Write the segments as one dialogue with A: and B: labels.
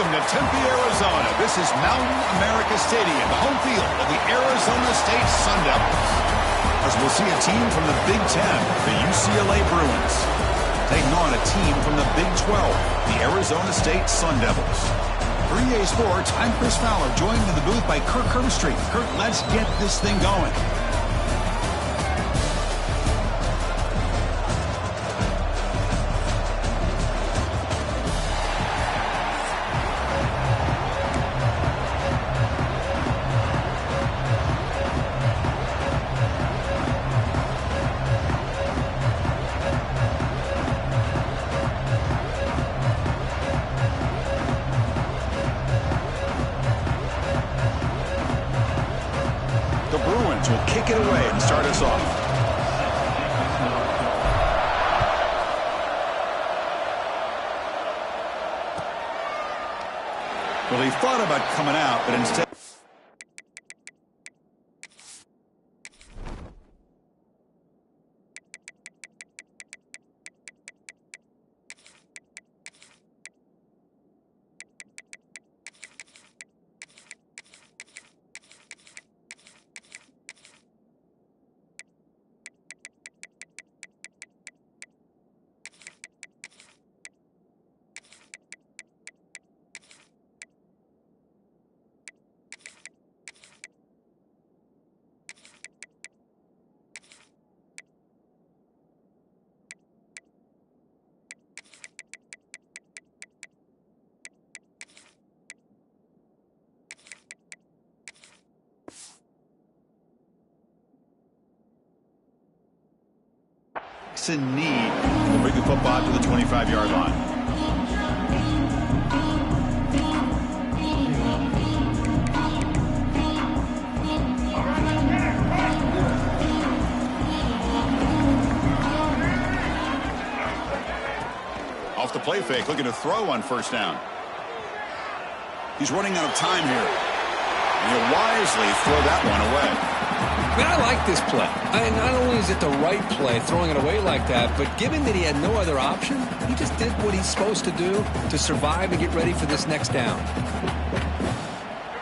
A: Welcome to Tempe, Arizona. This is Mountain America Stadium, the home field of the Arizona State Sun Devils. As we'll see a team from the Big Ten, the UCLA Bruins, taking on a team from the Big 12, the Arizona State Sun Devils. 3A Sports, I'm Chris Fowler, joined in the booth by Kirk Herbstreit. Kirk, let's get this thing going. The Bruins will kick it away and start us off. Well, he thought about coming out, but instead... in need to bring the football to the 25-yard line. Off the play fake, looking to throw on first down. He's running out of time here. He'll wisely throw that one away.
B: I mean, I like this play. Not only is it the right play, throwing it away like that, but given that he had no other option, he just did what he's supposed to do to survive and get ready for this next down.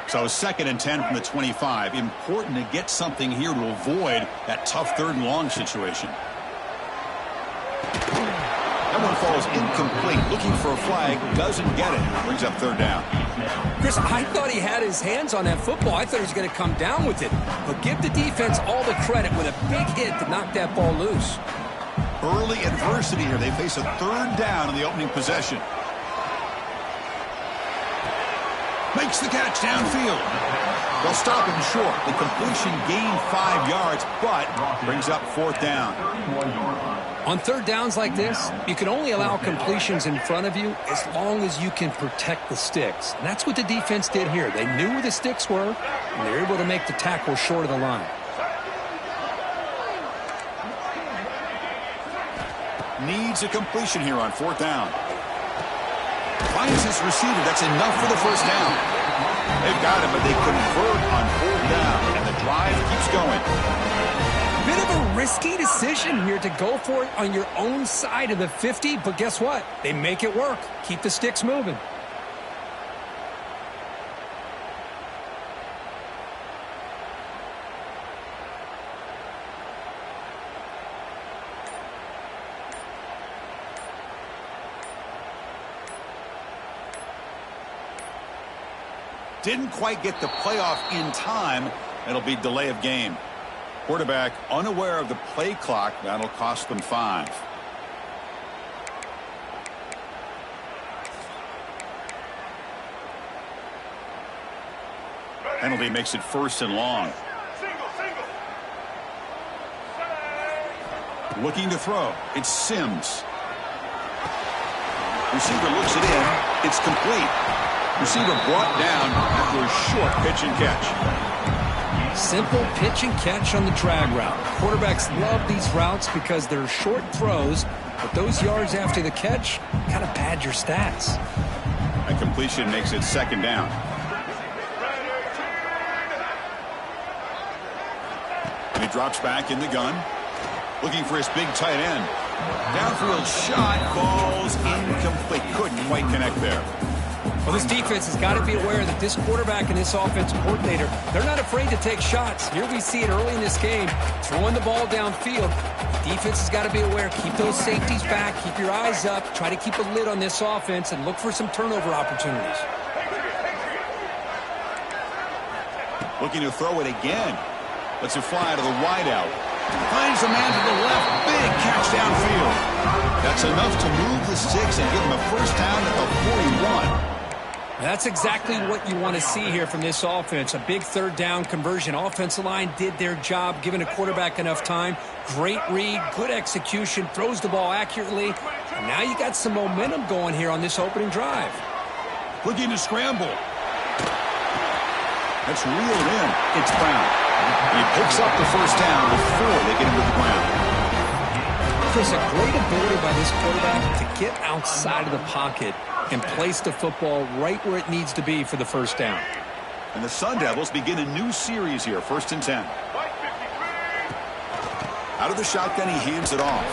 A: So 2nd and 10 from the 25. Important to get something here to avoid that tough 3rd and long situation. That one falls incomplete. Looking for a flag. Doesn't get it. Brings up 3rd down.
B: Chris, I thought he had his hands on that football. I thought he was going to come down with it. But give the defense all the credit with a big hit to knock that ball loose.
A: Early adversity here. They face a 3rd down in the opening possession. Makes the catch downfield. They'll stop him short. The completion gained 5 yards, but brings up 4th down.
B: On 3rd downs like this, you can only allow completions in front of you as long as you can protect the sticks. And that's what the defense did here. They knew where the sticks were, and they were able to make the tackle short of the line.
A: Needs a completion here on 4th down. Finds his receiver. That's enough for the first down. They've got him, but they convert on 4th down, and the drive keeps going.
B: Bit of a risky decision here to go for it on your own side of the 50, but guess what? They make it work. Keep the sticks moving.
A: Didn't quite get the playoff in time. It'll be delay of game. Quarterback unaware of the play clock. That'll cost them 5. Penalty makes it 1st and long. Looking to throw. It's Sims. Receiver looks it in. It's complete. Receiver brought down after a short pitch and catch.
B: Simple pitch and catch on the drag route. Quarterbacks love these routes because they're short throws, but those yards after the catch kind of pad your stats.
A: A completion makes it 2nd down. And he drops back in the gun. Looking for his big tight end. Downfield shot falls incomplete. Couldn't quite connect there.
B: Well, this defense has got to be aware that this quarterback and this offensive coordinator, they're not afraid to take shots. Here we see it early in this game, throwing the ball downfield. The defense has got to be aware. Keep those safeties back. Keep your eyes up. Try to keep a lid on this offense and look for some turnover opportunities.
A: Looking to throw it again. Lets it fly to the wideout. Finds a man to the left. Big catch downfield. That's enough to move the sticks and give him a first down at the 41.
B: That's exactly what you want to see here from this offense. A big third down conversion. Offensive line did their job, giving a quarterback enough time. Great read, good execution, throws the ball accurately. And now you got some momentum going here on this opening drive.
A: Looking to scramble. That's reeled in. It's Brown. He picks up the first down before they get him to the ground.
B: Chris, a great ability by this quarterback to get outside of the pocket and place the football right where it needs to be for the first down.
A: And the Sun Devils begin a new series here, 1st and 10. Out of the shotgun, he hands it off.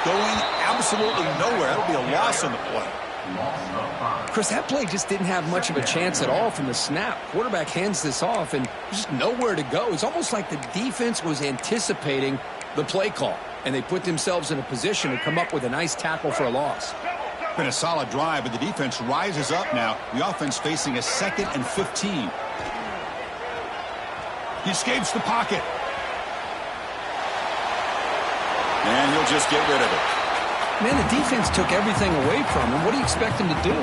A: Going absolutely nowhere. That'll be a loss on the play.
B: Chris, that play just didn't have much of a chance at all from the snap. Quarterback hands this off, and there's just nowhere to go. It's almost like the defense was anticipating the play call, and they put themselves in a position to come up with a nice tackle for a loss.
A: Been a solid drive, but the defense rises up now. The offense facing a 2nd and 15. He escapes the pocket. And he'll just get rid of it.
B: Man, the defense took everything away from him. What do you expect him to do?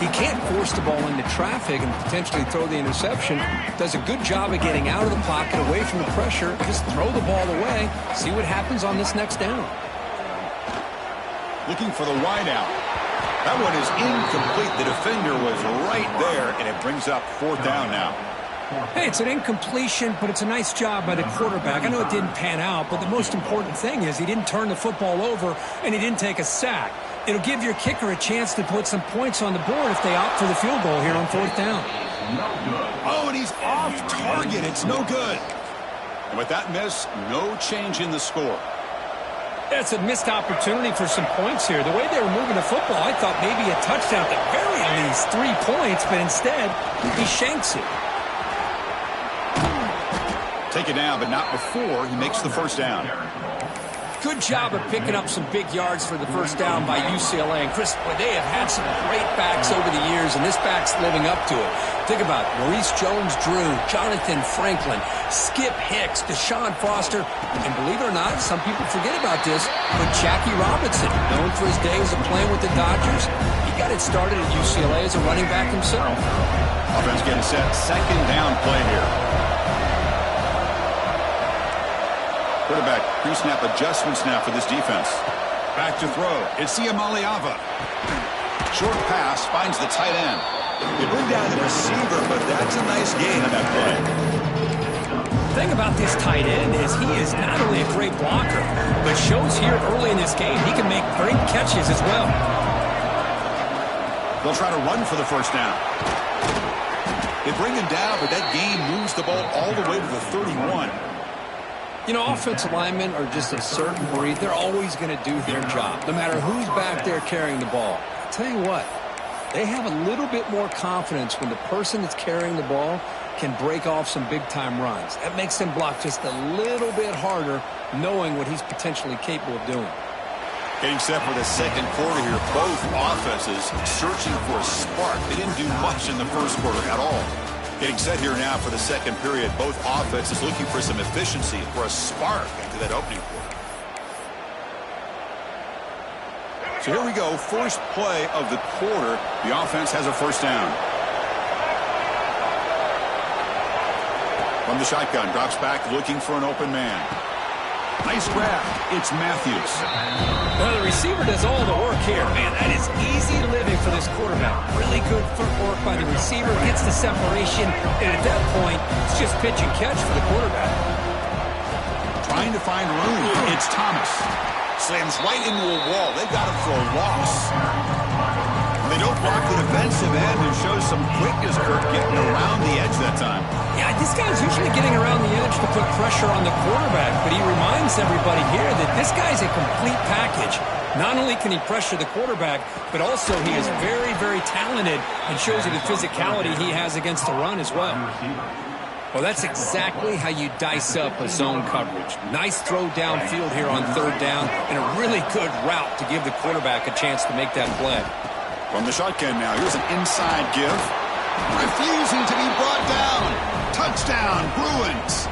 B: He can't force the ball into traffic and potentially throw the interception. Does a good job of getting out of the pocket, away from the pressure. Just throw the ball away. See what happens on this next down.
A: Looking for the wideout. That one is incomplete. The defender was right there, and it brings up 4th down now.
B: Hey, it's an incompletion, but it's a nice job by the quarterback. I know it didn't pan out, but the most important thing is he didn't turn the football over, and he didn't take a sack. It'll give your kicker a chance to put some points on the board if they opt for the field goal here on 4th down.
A: Oh, and he's off target. It's no good. And with that miss, no change in the score.
B: That's a missed opportunity for some points here. The way they were moving the football, I thought maybe a touchdown at the very least, 3 points, but instead, he shanks it.
A: Take it down, but not before he makes the first down.
B: Good job of picking up some big yards for the first down by UCLA. And Chris, boy, they have had some great backs over the years, and this back's living up to it. Think about Maurice Jones-Drew, Jonathan Franklin, Skip Hicks, Deshaun Foster, and believe it or not, some people forget about this, but Jackie Robinson, known for his days of playing with the Dodgers, he got it started at UCLA as a running back himself.
A: Offense getting set, 2nd down play here. Quarterback pre-snap adjustments now for this defense. Back to throw. It's Iamaleava. Short pass finds the tight end. They bring down the receiver, but that's a nice gain on that play.
B: The thing about this tight end is he is not only a great blocker, but shows here early in this game he can make great catches as well.
A: They'll try to run for the first down. They bring him down, but that gain moves the ball all the way to the 31.
B: You know, offensive linemen are just a certain breed. They're always going to do their job, no matter who's back there carrying the ball. I'll tell you what, they have a little bit more confidence when the person that's carrying the ball can break off some big-time runs. That makes them block just a little bit harder, knowing what he's potentially capable of doing.
A: Getting set for the 2nd quarter here. Both offenses searching for a spark. They didn't do much in the first quarter at all. Getting set here now for the 2nd period. Both offenses looking for some efficiency, for a spark into that opening quarter. So here we go. First play of the quarter. The offense has a first down. From the shotgun, drops back looking for an open man. Nice grab. It's Matthews.
B: Well, the receiver does all the work here. Man, that is easy living for this quarterback. Really good footwork by the receiver. Gets the separation. And at that point, it's just pitch and catch for the quarterback.
A: Trying to find room. It's Thomas. Slams right into a wall. They got him for a loss. They don't block the defensive end and shows some quickness, Kirk, getting around the edge that time.
B: Yeah, this guy's usually getting around the edge to put pressure on the quarterback, but he reminds everybody here that this guy's a complete package. Not only can he pressure the quarterback, but also he is very, very talented and shows you the physicality he has against the run as well. Well, that's exactly how you dice up a zone coverage. Nice throw downfield here on third down, and a really good route to give the quarterback a chance to make that play.
A: From the shotgun now, here's an inside give. Refusing to be brought down. Touchdown, Bruins.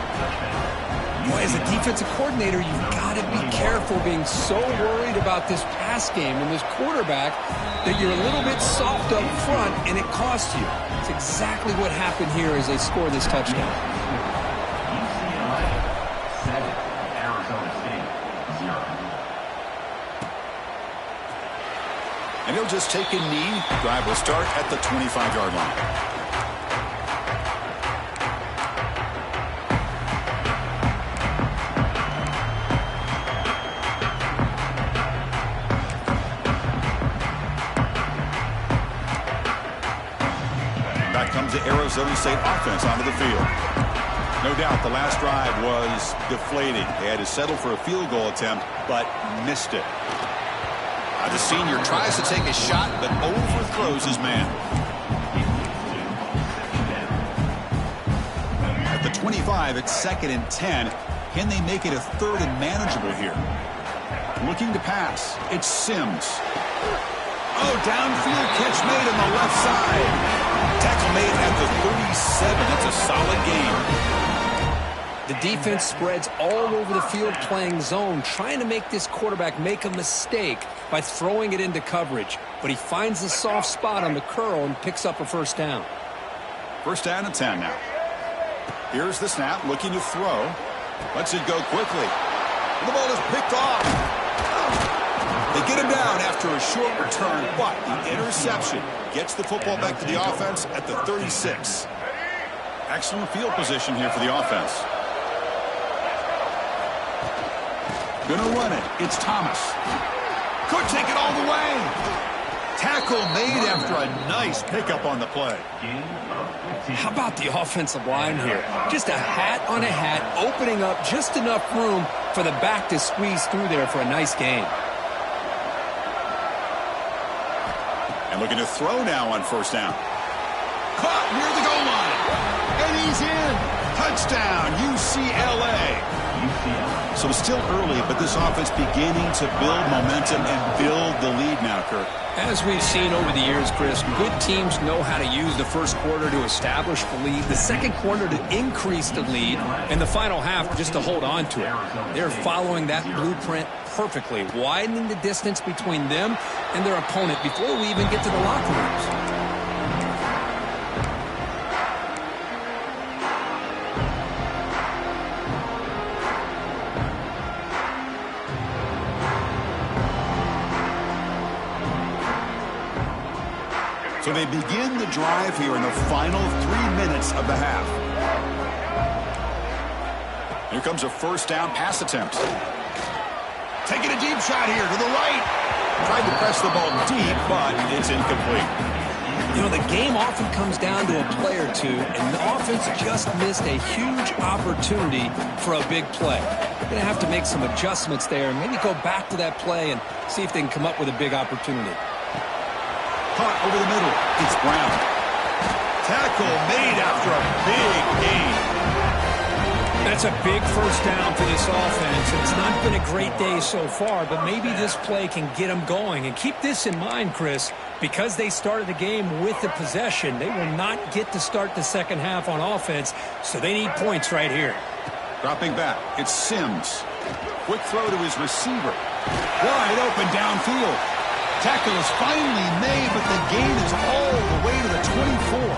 B: Boy, as a defensive coordinator, you've got to be careful being so worried about this pass game and this quarterback that you're a little bit soft up front and it costs you. It's exactly what happened here as they score this touchdown.
C: UCLA 7, Arizona State 0.
A: And he'll just take a knee. Drive will start at the 25-yard line. Comes the Arizona State offense onto the field. No doubt the last drive was deflating. They had to settle for a field goal attempt, but missed it. The senior tries to take a shot, but overthrows his man. At the 25, it's 2nd and 10. Can they make it a 3rd and manageable here? Looking to pass. It's Sims. Oh, downfield catch made on the left side. Tackle made at the 37. That's a solid gain.
B: The defense spreads all over the field playing zone, trying to make this quarterback make a mistake by throwing it into coverage. But he finds the soft spot on the curl and picks up a first down.
A: First down and 10 now. Here's the snap, looking to throw. Lets it go quickly. The ball is picked off. They get him down after a short return, but the interception gets the football back to the offense at the 36. Excellent field position here for the offense. Gonna run it. It's Thomas. Could take it all the way. Tackle made after a nice pickup on the play.
B: How about the offensive line here? Just a hat on a hat, opening up just enough room for the back to squeeze through there for a nice gain.
A: And looking to throw now on first down. Caught near the goal line. And he's in. Touchdown, UCLA. So it's still early, but this offense beginning to build momentum and build the lead now, Kirk.
B: As we've seen over the years, Chris, good teams know how to use the first quarter to establish the lead, the second quarter to increase the lead, and the final half just to hold on to it. They're following that blueprint perfectly, widening the distance between them and their opponent before we even get to the locker rooms.
A: So they begin the drive here in the final 3 minutes of the half. Here comes a first down pass attempt. Taking a deep shot here to the right. Tried to press the ball deep, but it's incomplete.
B: You know, the game often comes down to a play or two, and the offense just missed a huge opportunity for a big play. They're going to have to make some adjustments there and maybe go back to that play and see if they can come up with a big opportunity.
A: Caught over the middle. It's Brown. Tackle made after a big gain.
B: That's a big first down for this offense. It's not been a great day so far, but maybe this play can get them going. And keep this in mind, Chris, because they started the game with the possession, they will not get to start the second half on offense, so they need points right here.
A: Dropping back, it's Sims. Quick throw to his receiver. Wide open downfield. Tackle is finally made, but the gain is all the way to the 24.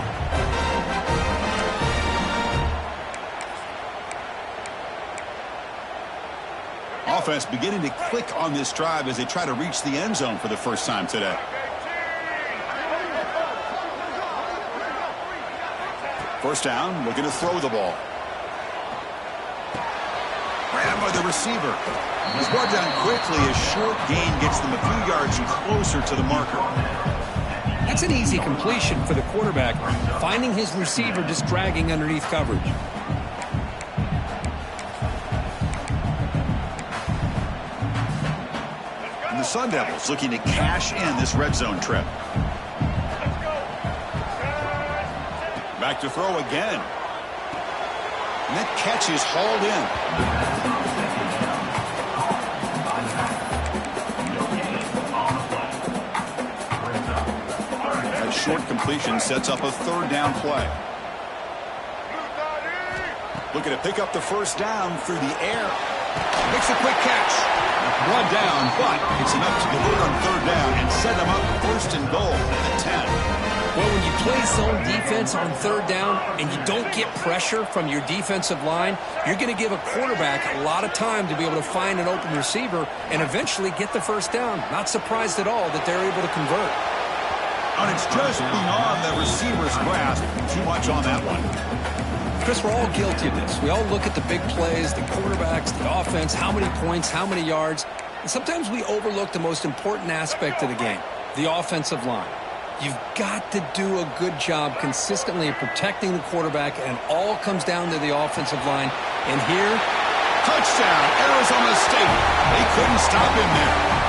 A: Offense beginning to click on this drive as they try to reach the end zone for the first time today. First down, looking to throw the ball. Grabbed by the receiver. He's brought down quickly. A short gain gets them a few yards closer to the marker.
B: That's an easy completion for the quarterback, finding his receiver just dragging underneath coverage.
A: Sun Devils looking to cash in this red zone trip. Back to throw again. And that catch is hauled in. That short completion sets up a third down play. Looking to pick up the first down through the air. Makes a quick catch. Run down, but it's enough to convert on third down and set them up first and goal at the 10.
B: Well, when you play zone defense on third down and you don't get pressure from your defensive line, you're going to give a quarterback a lot of time to be able to find an open receiver and eventually get the first down. Not surprised at all that they're able to convert.
A: And it's just beyond the receiver's grasp. Too much on that one.
B: Chris, we're all guilty of this. We all look at the big plays, the quarterbacks, the offense, how many points, how many yards. And sometimes we overlook the most important aspect of the game, the offensive line. You've got to do a good job consistently of protecting the quarterback, and it all comes down to the offensive line. And here,
A: touchdown, Arizona State. They couldn't stop him there.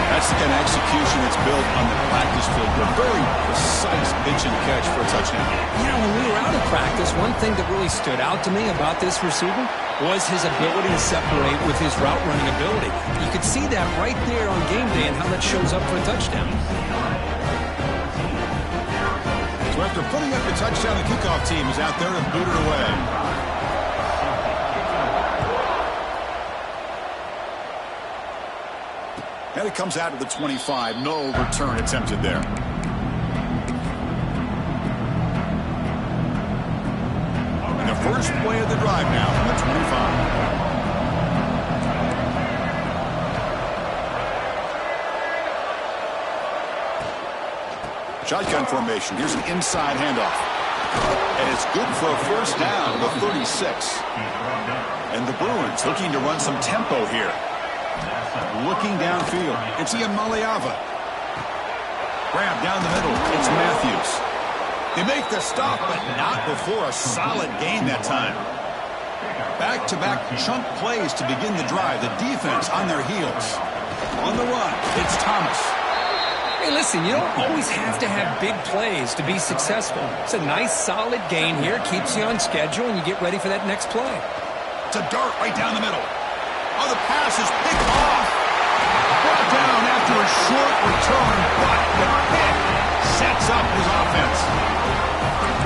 A: That's the kind of execution that's built on the practice field. A very precise pitch and catch for a touchdown.
B: You know, when we were out of practice, one thing that really stood out to me about this receiver was his ability to separate with his route running ability. You could see that right there on game day and how that shows up for a touchdown.
A: So after putting up the touchdown, the kickoff team is out there to boot it away. And it comes out to the 25. No return attempted there. And the first play of the drive now from the 25. Shotgun formation. Here's an inside handoff. And it's good for a first down to the 36. And the Bruins looking to run some tempo here. Looking downfield, it's Ian Maliava. Grab down the middle, it's Matthews. They make the stop, but not before a solid gain that time. Back-to-back chunk plays to begin the drive. The defense on their heels. On the run, it's Thomas.
B: Hey, listen, you don't always have to have big plays to be successful. It's a nice, solid gain here. Keeps you on schedule, and you get ready for that next play.
A: It's a dart right down the middle. Oh, the pass is picked off. Brought down after a short return, but the pick sets up his offense.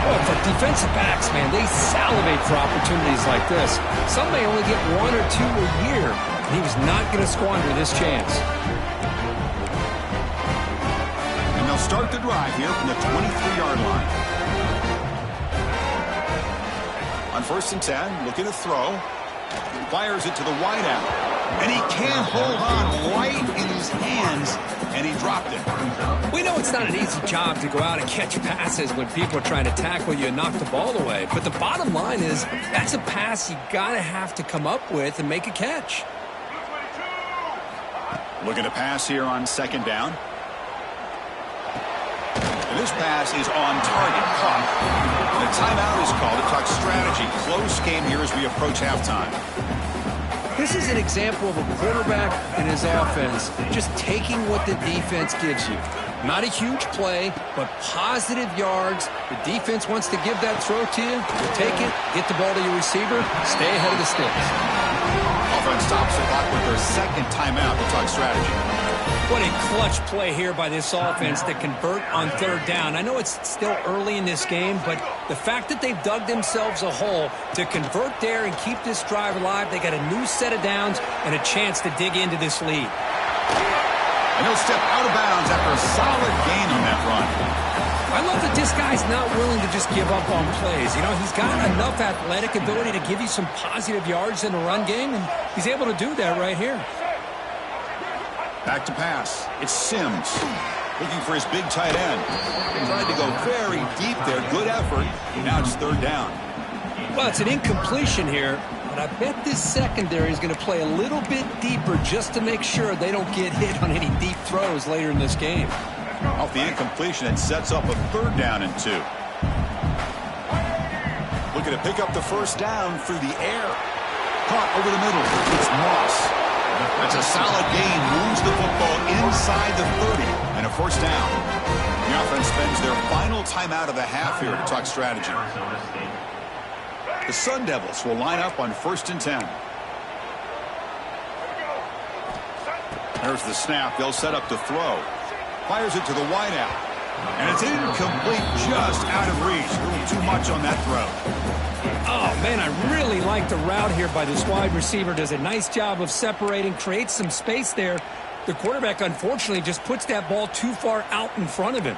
B: Well, for defensive backs, man, they salivate for opportunities like this. Some may only get one or two a year. He was not going to squander this chance.
A: And they'll start the drive here from the 23-yard line. On 1st and 10, looking to throw. Fires it to the wideout. And he can't hold on right in his hands, and he dropped it.
B: We know it's not an easy job to go out and catch passes when people are trying to tackle you and knock the ball away. But the bottom line is that's a pass you got to have to come up with and make a catch.
A: Looking to pass here on 2nd down. And this pass is on target. Caught. And a timeout is called to talk strategy. Close game here as we approach halftime.
B: This is an example of a quarterback and his offense just taking what the defense gives you. Not a huge play, but positive yards. The defense wants to give that throw to you. You take it, get the ball to your receiver, stay ahead of the sticks.
A: Offense stops the clock with their 2nd timeout to talk strategy.
B: What a clutch play here by this offense to convert on 3rd down. I know it's still early in this game, but the fact that they've dug themselves a hole to convert there and keep this drive alive, they got a new set of downs and a chance to dig into this lead.
A: And he'll step out of bounds after a solid gain on that run.
B: I love that this guy's not willing to just give up on plays. You know, he's got enough athletic ability to give you some positive yards in the run game, and he's able to do that right here.
A: Back to pass. It's Sims looking for his big tight end. Tried to go very deep there. Good effort. Now it's 3rd down.
B: Well, it's an incompletion here, but I bet this secondary is going to play a little bit deeper just to make sure they don't get hit on any deep throws later in this game.
A: Off the incompletion, it sets up a 3rd down and 2. Looking to pick up the first down through the air. Caught over the middle. It's Moss. That's a solid gain. Moves the football inside the 30 and a first down. The offense spends their final timeout of the half here to talk strategy. The Sun Devils will line up on 1st and 10. There's the snap. They'll set up to throw. Fires it to the wideout. And it's incomplete, just out of reach. A little too much on that throw.
B: Oh, man, I really like the route here by this wide receiver. Does a nice job of separating, creates some space there. The quarterback, unfortunately, just puts that ball too far out in front of him.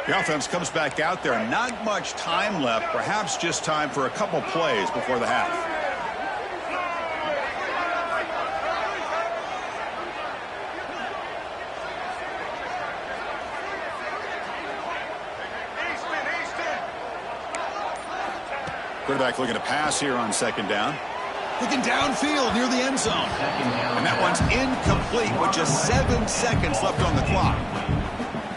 A: The offense comes back out there. Not much time left. Perhaps just time for a couple plays before the half. Quarterback looking to pass here on 2nd down. Looking downfield near the end zone. And that one's incomplete with just 7 seconds left on the clock.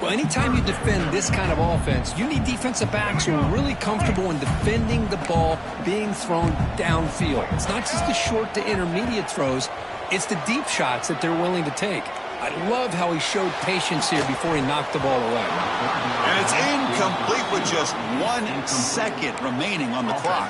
B: Well, anytime you defend this kind of offense, you need defensive backs who are really comfortable in defending the ball being thrown downfield. It's not just the short to intermediate throws. It's the deep shots that they're willing to take. I love how he showed patience here before he knocked the ball away.
A: And it's incomplete with just 1 second remaining on the clock.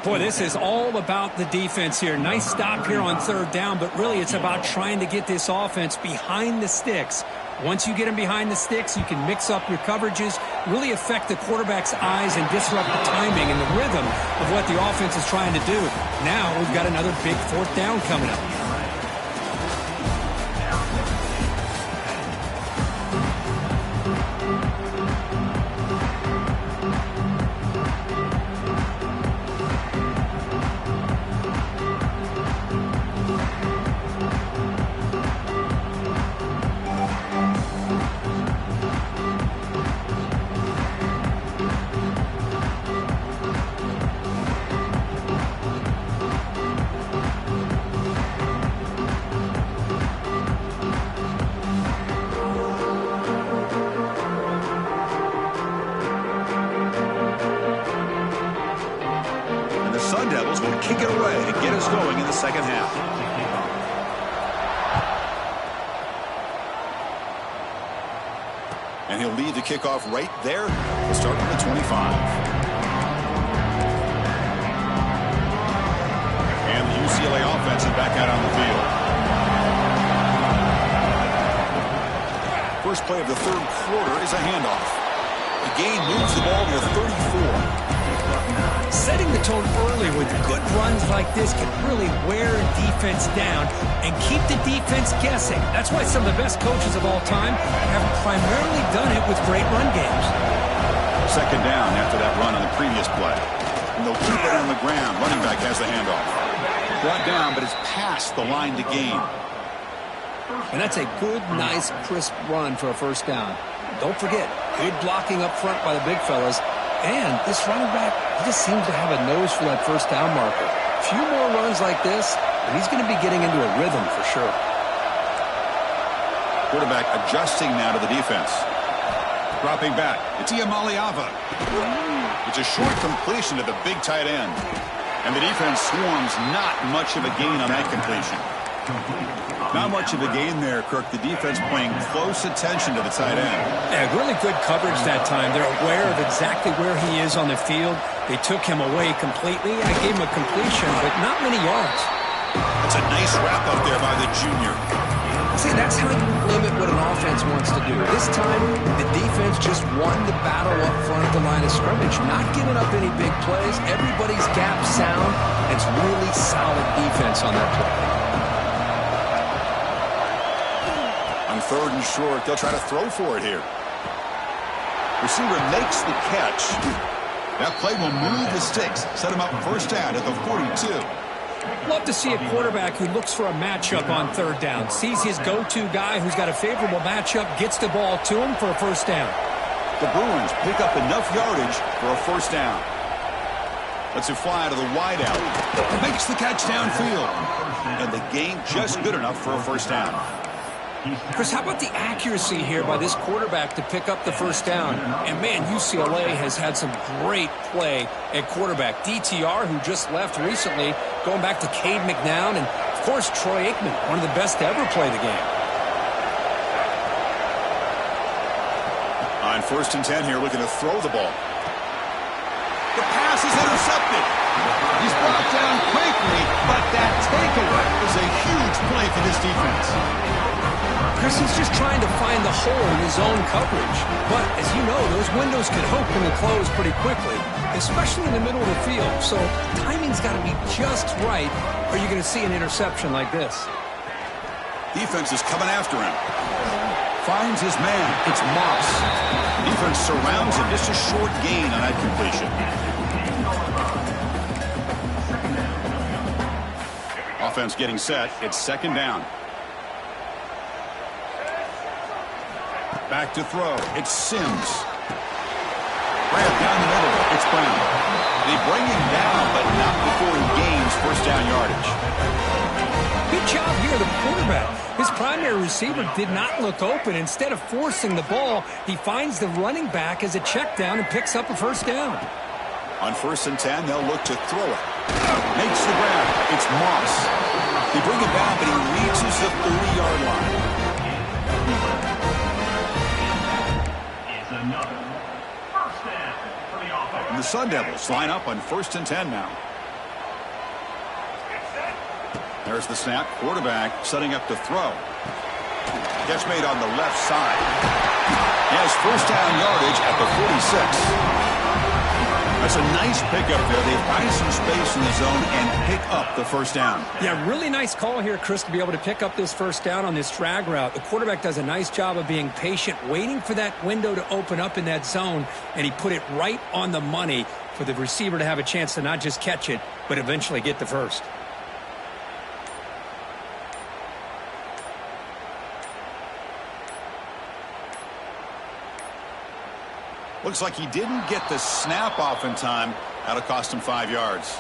B: Boy, this is all about the defense here. Nice stop here on 3rd down, but really it's about trying to get this offense behind the sticks. Once you get them behind the sticks, you can mix up your coverages, really affect the quarterback's eyes and disrupt the timing and the rhythm of what the offense is trying to do. Now we've got another big 4th down coming up.
A: And he'll lead the kickoff right there. We'll start from the 25. And the UCLA offense is back out on the field. First play of the 3rd quarter is a handoff. The gain moves the ball to the 34.
B: Setting the tone early with good runs like this can really wear a defense down and keep the defense guessing. That's why some of the best coaches of all time have primarily done it with great run games.
A: 2nd down after that run on the previous play. And they'll keep it on the ground. Running back has the handoff. Brought down, but it's past the line to gain.
B: And that's a good, nice, crisp run for a 1st down. Don't forget, good blocking up front by the big fellas. And this running back, he just seems to have a nose for that 1st down marker. A few more runs like this, and he's going to be getting into a rhythm for sure.
A: Quarterback adjusting now to the defense. Dropping back, it's Iamaleava. It's a short completion to the big tight end. And the defense swarms not much of a gain on that completion. Not much of a gain there, Kirk. The defense paying close attention to the tight end.
B: Yeah, really good coverage that time. They're aware of exactly where he is on the field. They took him away completely. I gave him a completion, but not many yards.
A: That's a nice wrap up there by the junior.
B: See, that's how you limit what an offense wants to do. This time, the defense just won the battle up front at the line of scrimmage. Not giving up any big plays. Everybody's gap sound. It's really solid defense on that play.
A: On 3rd and short, they'll try to throw for it here. Receiver makes the catch. That play will move the sticks, set him up 1st down at the 42.
B: Love to see a quarterback who looks for a matchup on 3rd down. Sees his go-to guy who's got a favorable matchup, gets the ball to him for a 1st down.
A: The Bruins pick up enough yardage for a 1st down. Lets it fly to the wideout. Makes the catch downfield. And the gain just good enough for a 1st down.
B: Chris, how about the accuracy here by this quarterback to pick up the 1st down? And, man, UCLA has had some great play at quarterback. DTR, who just left recently, going back to Cade McNown, and Of course, Troy Aikman, one of the best to ever play the game.
A: On 1st and 10 here, looking to throw the ball. The pass is intercepted. He's brought down quickly, but that takeaway is a huge play for this defense.
B: Chris, he's just trying to find the hole in his own coverage. But, as you know, those windows can open and close pretty quickly, especially in the middle of the field. So timing's got to be just right, or you're going to see an interception like this.
A: Defense is coming after him. Finds his man. It's Moss. Defense surrounds him. Just a short gain on that completion. Offense getting set. It's 2nd down. Back to throw. It's Sims. Grab down the middle. It's Brown. They bring him down, but not before he gains 1st down yardage.
B: Good job here, the quarterback. His primary receiver did not look open. Instead of forcing the ball, he finds the running back as a check down and picks up a 1st down.
A: On 1st and 10, they'll look to throw it. Makes the grab. It's Moss. They bring him down, but he reaches the 30-yard line.
C: It's another 1st down for the offense.
A: And the Sun Devils line up on 1st and 10 now. There's the snap. Quarterback setting up to throw. Catch made on the left side. He has 1st down yardage at the 46. That's a nice pickup there. They find some space in the zone and pick up the 1st down.
B: Yeah, really nice call here, Chris, to be able to pick up this 1st down on this drag route. The quarterback does a nice job of being patient, waiting for that window to open up in that zone, and he put it right on the money for the receiver to have a chance to not just catch it, but eventually get the 1st.
A: Looks like he didn't get the snap off in time. That'll cost him 5 yards.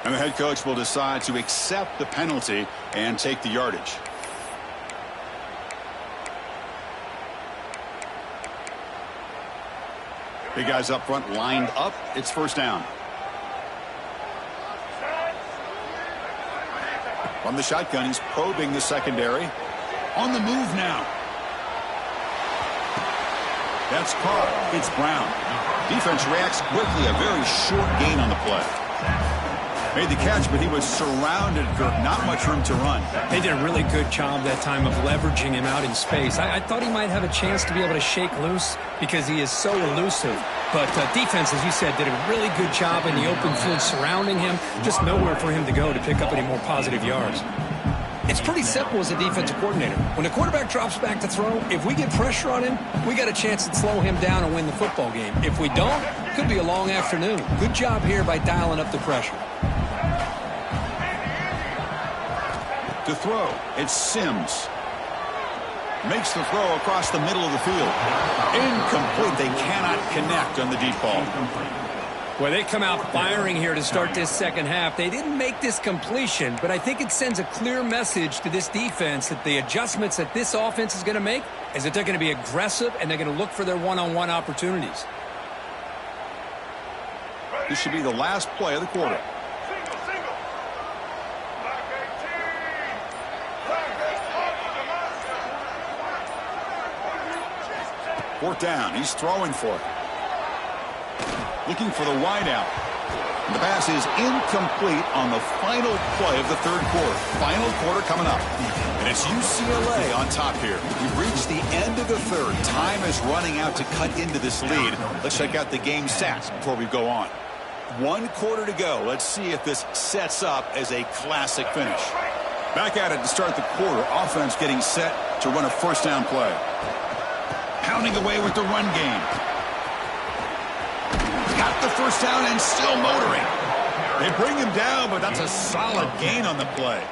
A: And the head coach will decide to accept the penalty and take the yardage. Big guys up front lined up. It's 1st down. From the shotgun, he's probing the secondary. On the move now. That's caught. It's Brown. Defense reacts quickly. A very short gain on the play. Made the catch, but he was surrounded, Kirk. Not much room to run.
B: They did a really good job that time of leveraging him out in space. I thought he might have a chance to be able to shake loose because he is so elusive. But defense, as you said, did a really good job in the open field surrounding him. Just nowhere for him to go to pick up any more positive yards. It's pretty simple as a defensive coordinator. When the quarterback drops back to throw, if we get pressure on him, we got a chance to slow him down and win the football game. If we don't, it could be a long afternoon. Good job here by dialing up the pressure.
A: To throw, it's Sims. Makes the throw across the middle of the field. Incomplete. They cannot connect on the deep ball.
B: Well, they come out firing here to start this 2nd half. They didn't make this completion, but I think it sends a clear message to this defense that the adjustments that this offense is going to make is that they're going to be aggressive and they're going to look for their one-on-one opportunities.
A: This should be the last play of the quarter. Fourth down. He's throwing for it. Looking for the wideout. The pass is incomplete on the final play of the 3rd quarter. Final quarter coming up. And it's UCLA on top here. We've reached the end of the 3rd. Time is running out to cut into this lead. Let's check out the game stats before we go on. 1 quarter to go. Let's see if this sets up as a classic finish. Back at it to start the quarter. Offense getting set to run a 1st down play. Pounding away with the run game. Got the 1st down and still motoring. They bring him down, but that's a solid gain on the play.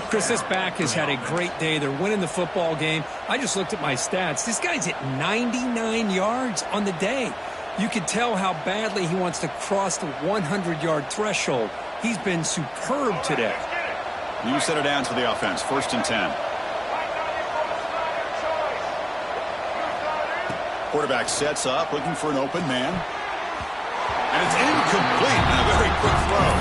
B: Chris, this back has had a great day. They're winning the football game. I just looked at my stats. This guy's at 99 yards on the day. You can tell how badly he wants to cross the 100-yard threshold. He's been superb today.
A: You set it down to the offense. 1st and 10. Quarterback sets up, looking for an open man. And it's incomplete. And a very quick throw.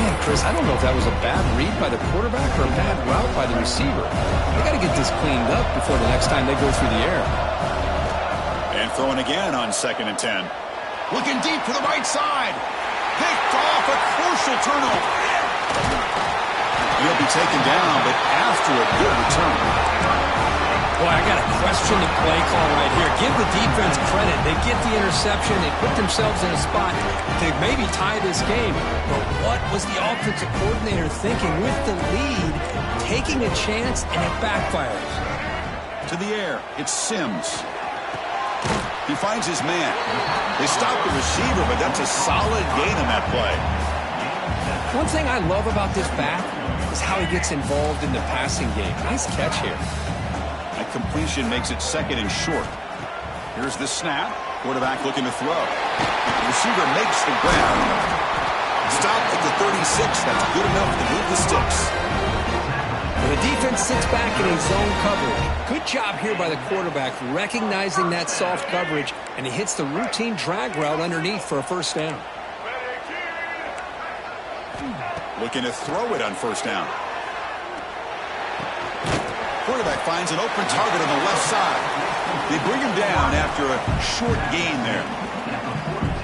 B: Man, Chris, I don't know if that was a bad read by the quarterback or a bad route by the receiver. They got to get this cleaned up before the next time they go through the air.
A: And throwing again on 2nd and 10. Looking deep to the right side. Picked off, a crucial turnover. He'll be taken down, but after a good return.
B: Boy, I got to question the play call right here. Give the defense credit. They get the interception. They put themselves in a spot to maybe tie this game. But what was the offensive coordinator thinking with the lead, taking a chance, and it backfires?
A: To the air, it's Sims. He finds his man. They stop the receiver, but that's a solid gain on that play.
B: One thing I love about this back is how he gets involved in the passing game. Nice catch here.
A: That completion makes it 2nd and short. Here's the snap. Quarterback looking to throw. The receiver makes the grab. Stopped at the 36. That's good enough to move the sticks.
B: The defense sits back in a zone coverage. Good job here by the quarterback recognizing that soft coverage, and he hits the routine drag route underneath for a first down.
A: Looking to throw it on 1st down. Quarterback finds an open target on the left side. They bring him down after a short gain there.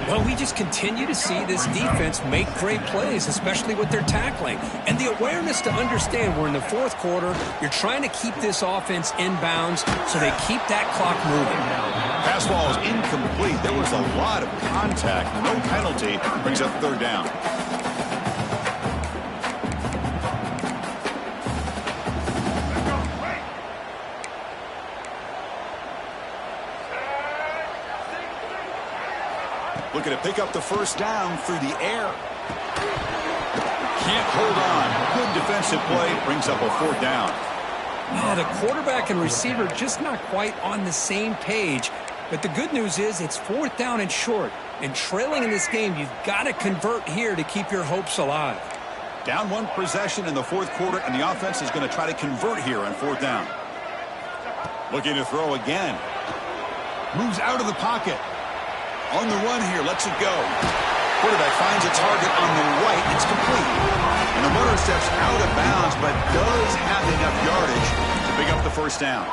B: Well, we just continue to see this defense make great plays, especially with their tackling. And the awareness to understand we're in the 4th quarter, you're trying to keep this offense in bounds so they keep that clock moving.
A: Pass ball is incomplete. There was a lot of contact. No penalty. Brings up 3rd down. Looking to pick up the 1st down through the air. Can't hold on. Good defensive play. Brings up a 4th down.
B: Oh, the quarterback and receiver just not quite on the same page. But the good news is it's 4th down and short. And trailing in this game, you've got to convert here to keep your hopes alive.
A: Down 1 possession in the 4th quarter, and the offense is going to try to convert here on 4th down. Looking to throw again. Moves out of the pocket. On the run here, lets it go. Quarterback finds a target on the right. It's complete. And the runner steps out of bounds, but does have enough yardage to pick up the 1st down.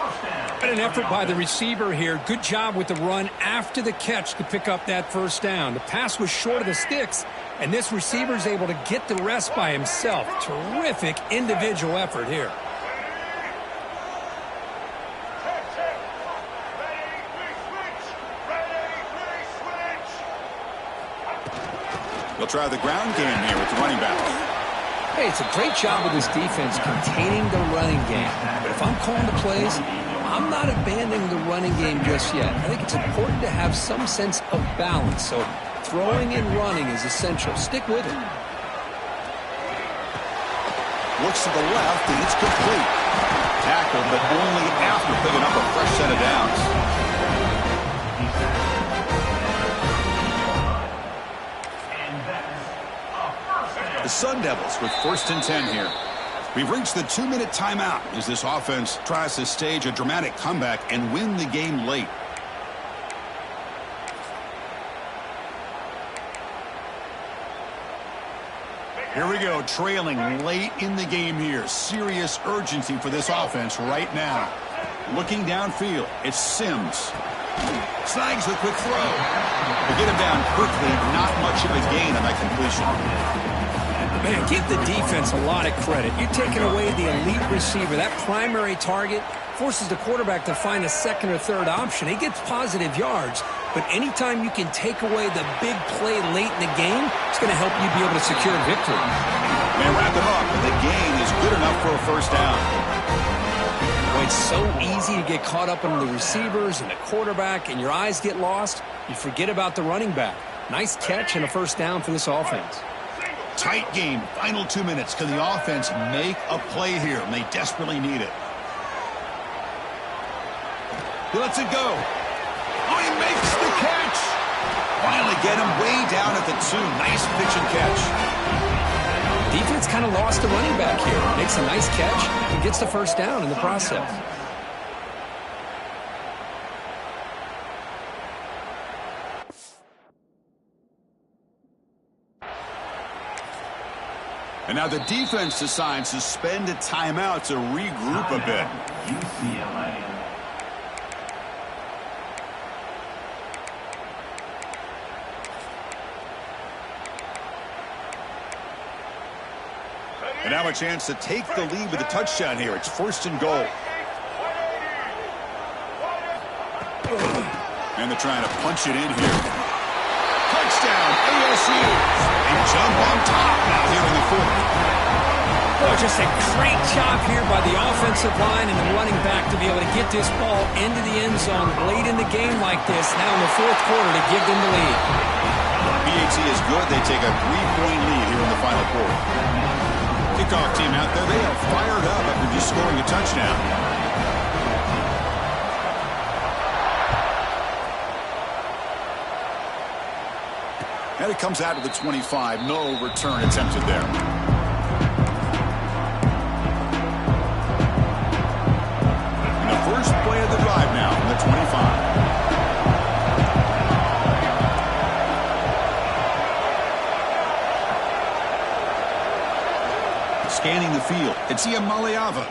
B: But an effort by the receiver here. Good job with the run after the catch to pick up that 1st down. The pass was short of the sticks, and this receiver is able to get the rest by himself. Terrific individual effort here.
A: They'll try the ground game here with the running back.
B: Hey, it's a great job with this defense containing the running game. But if I'm calling the plays, I'm not abandoning the running game just yet. I think it's important to have some sense of balance. So throwing and running is essential. Stick with it.
A: Looks to the left, and it's complete. Tackled, but only after picking up a fresh set of downs. The Sun Devils with 1st and 10 here. We've reached the 2-minute timeout as this offense tries to stage a dramatic comeback and win the game late. Here we go, trailing late in the game here. Serious urgency for this offense right now. Looking downfield, it's Sims. Snags the quick throw. They get him down quickly, not much of a gain on that completion.
B: Man, give the defense a lot of credit. You're taking away the elite receiver. That primary target forces the quarterback to find a 2nd or 3rd option. He gets positive yards, but anytime you can take away the big play late in the game, it's going to help you be able to secure a victory.
A: Man, wrap him up, and the gain is good enough for a 1st down.
B: Well, it's so easy to get caught up on the receivers and the quarterback, and your eyes get lost. You forget about the running back. Nice catch and a 1st down for this offense.
A: Tight game, final 2 minutes. Can the offense make a play here? And they desperately need it. He lets it go. Oh, he makes the catch. Finally get him way down at the 2. Nice pitch and catch.
B: Defense kind of lost the running back here. Makes a nice catch and gets the 1st down in the process.
A: And now the defense decides to spend a timeout to regroup a bit.
C: UCLA.
A: And now a chance to take the lead with a touchdown here. It's 1st and goal. And they're trying to punch it in here. Touchdown, ASU. They jump on top now here in the 4th.
B: Boy, just a great job here by the offensive line and the running back to be able to get this ball into the end zone late in the game like this, now in the 4th quarter, to give them the lead.
A: PAT is good. They take a 3-point lead here in the final quarter. Kickoff team out there. They are fired up after just scoring a touchdown. And it comes out of the 25. No return attempted there. And the first play of the drive now from the 25. Scanning the field. It's Maliava.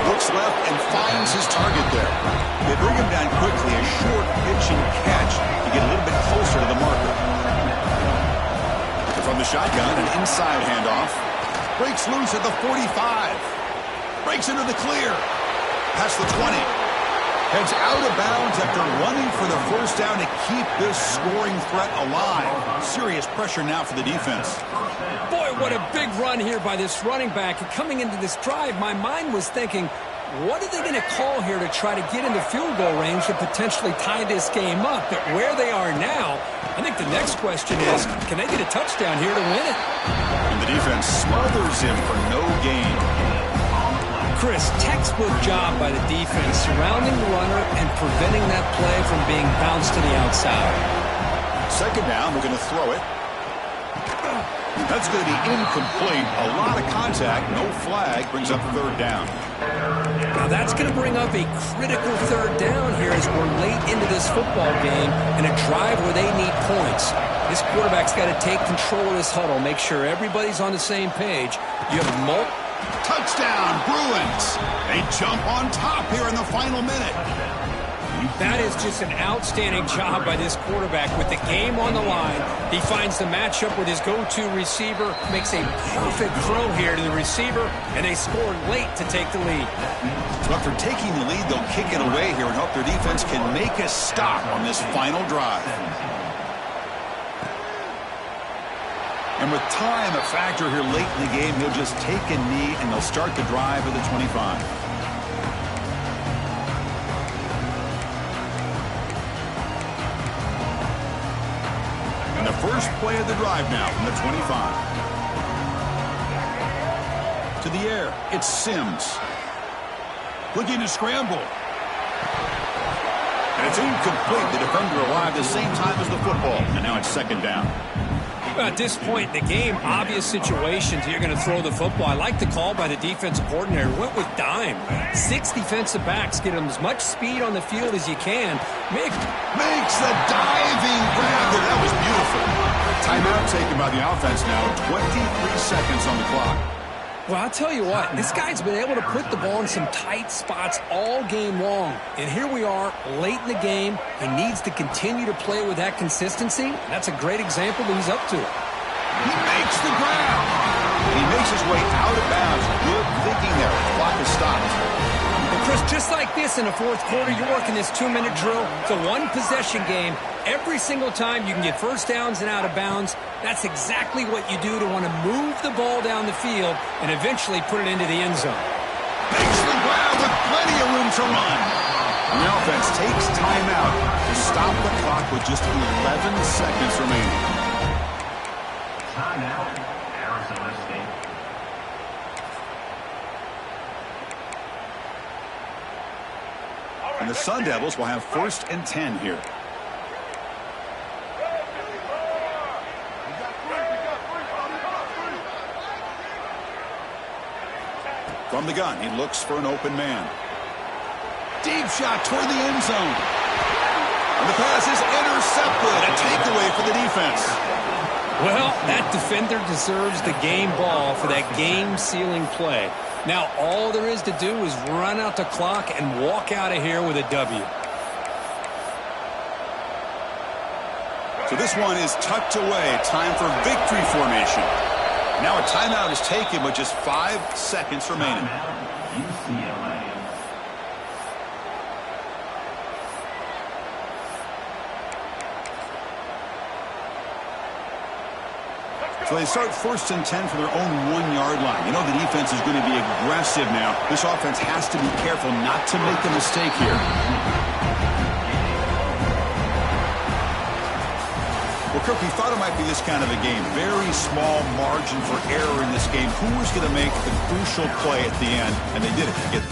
A: Looks left and finds his target there. They bring him down quickly. A short pitch and catch to get a little bit closer to the marker. From the shotgun, an inside handoff. Breaks loose at the 45. Breaks into the clear. Past the 20. Heads out of bounds after running for the first down to keep this scoring threat alive. Serious pressure now for the defense.
B: Boy, what a big run here by this running back. And coming into this drive, my mind was thinking, what are they going to call here to try to get in the field goal range and potentially tie this game up? But where they are now, I think the next question is, can they get a touchdown here to win it?
A: And the defense smothers him for no gain.
B: Chris, textbook job by the defense surrounding the runner and preventing that play from being bounced to the outside.
A: 2nd down, they're going to throw it. That's going to be incomplete. A lot of contact, no flag, brings up 3rd down.
B: Now that's going to bring up a critical 3rd down here as we're late into this football game and a drive where they need points. This quarterback's got to take control of this huddle, make sure everybody's on the same page. You have multiple.
A: Touchdown, Bruins. They jump on top here in the final minute.
B: That is just an outstanding job by this quarterback with the game on the line. He finds the matchup with his go-to receiver, makes a perfect throw here to the receiver, and they score late to take the lead.
A: So after taking the lead, they'll kick it away here and hope their defense can make a stop on this final drive. And with time a factor here late in the game, he'll just take a knee and they'll start the drive at the 25. And the first play of the drive now from the 25. To the air, it's Sims. Looking to scramble. And it's incomplete. The defender arrived the same time as the football. And now it's 2nd down.
B: At this point in the game, obvious situations, you're going to throw the football. I like the call by the defensive coordinator. Went with dime. 6 defensive backs. Get them as much speed on the field as you can. Makes
A: the diving grab there. That was beautiful. Timeout taken by the offense now. 23 seconds on the clock.
B: Well, I'll tell you what, this guy's been able to put the ball in some tight spots all game long. And here we are, late in the game. He needs to continue to play with that consistency. That's a great example that he's up to it.
A: He makes the grab. He makes his way out of bounds. Good thinking there. The clock is stopped.
B: Well, Chris, just like this in the 4th quarter, you're working this 2-minute drill. It's a one-possession game. Every single time you can get first downs and out of bounds. That's exactly what you do to want to move the ball down the field and eventually put it into the end zone.
A: Makes the grab with plenty of room to run. And the offense takes timeout to stop the clock with just 11 seconds remaining.
C: Timeout, Arizona State.
A: And the Sun Devils will have 1st and 10 here. From the gun, he looks for an open man. Deep shot toward the end zone. And the pass is intercepted. A takeaway for the defense.
B: Well, that defender deserves the game ball for that game-sealing play. Now, all there is to do is run out the clock and walk out of here with a W.
A: So this one is tucked away. Time for victory formation. Now a timeout is taken with just 5 seconds remaining.
C: UCLA.
A: So they start 1st and 10 from their own 1-yard line. You know the defense is going to be aggressive now. This offense has to be careful not to make a mistake here. Well, Kirk, we thought it might be this kind of a game. Very small margin for error in this game. Who was going to make the crucial play at the end? And they did it.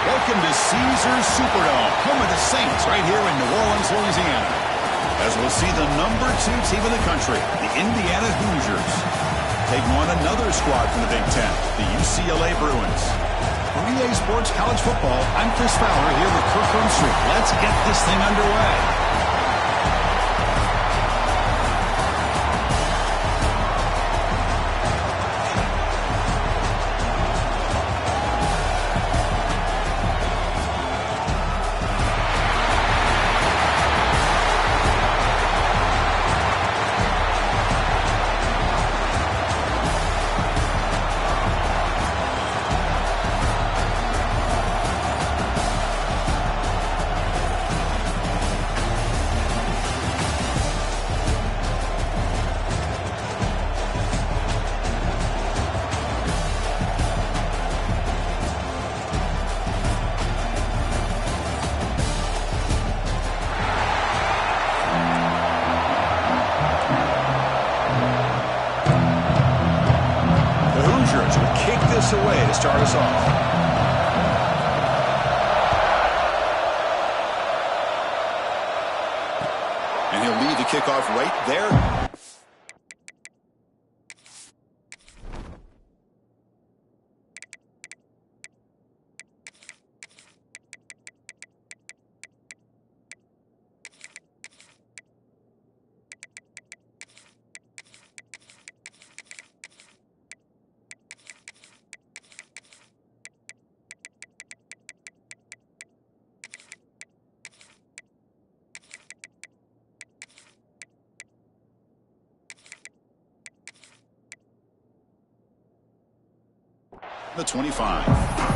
A: Welcome to Caesars Superdome, home of the Saints, right here in New Orleans, Louisiana. As we'll see the number 2 team in the country, the Indiana Hoosiers, taking on another squad from the Big Ten, the UCLA Bruins. For EA Sports College Football, I'm Chris Fowler here with Kirk Street. Let's get this thing underway. Away to start us off. And he'll lead the kickoff right there. The 25.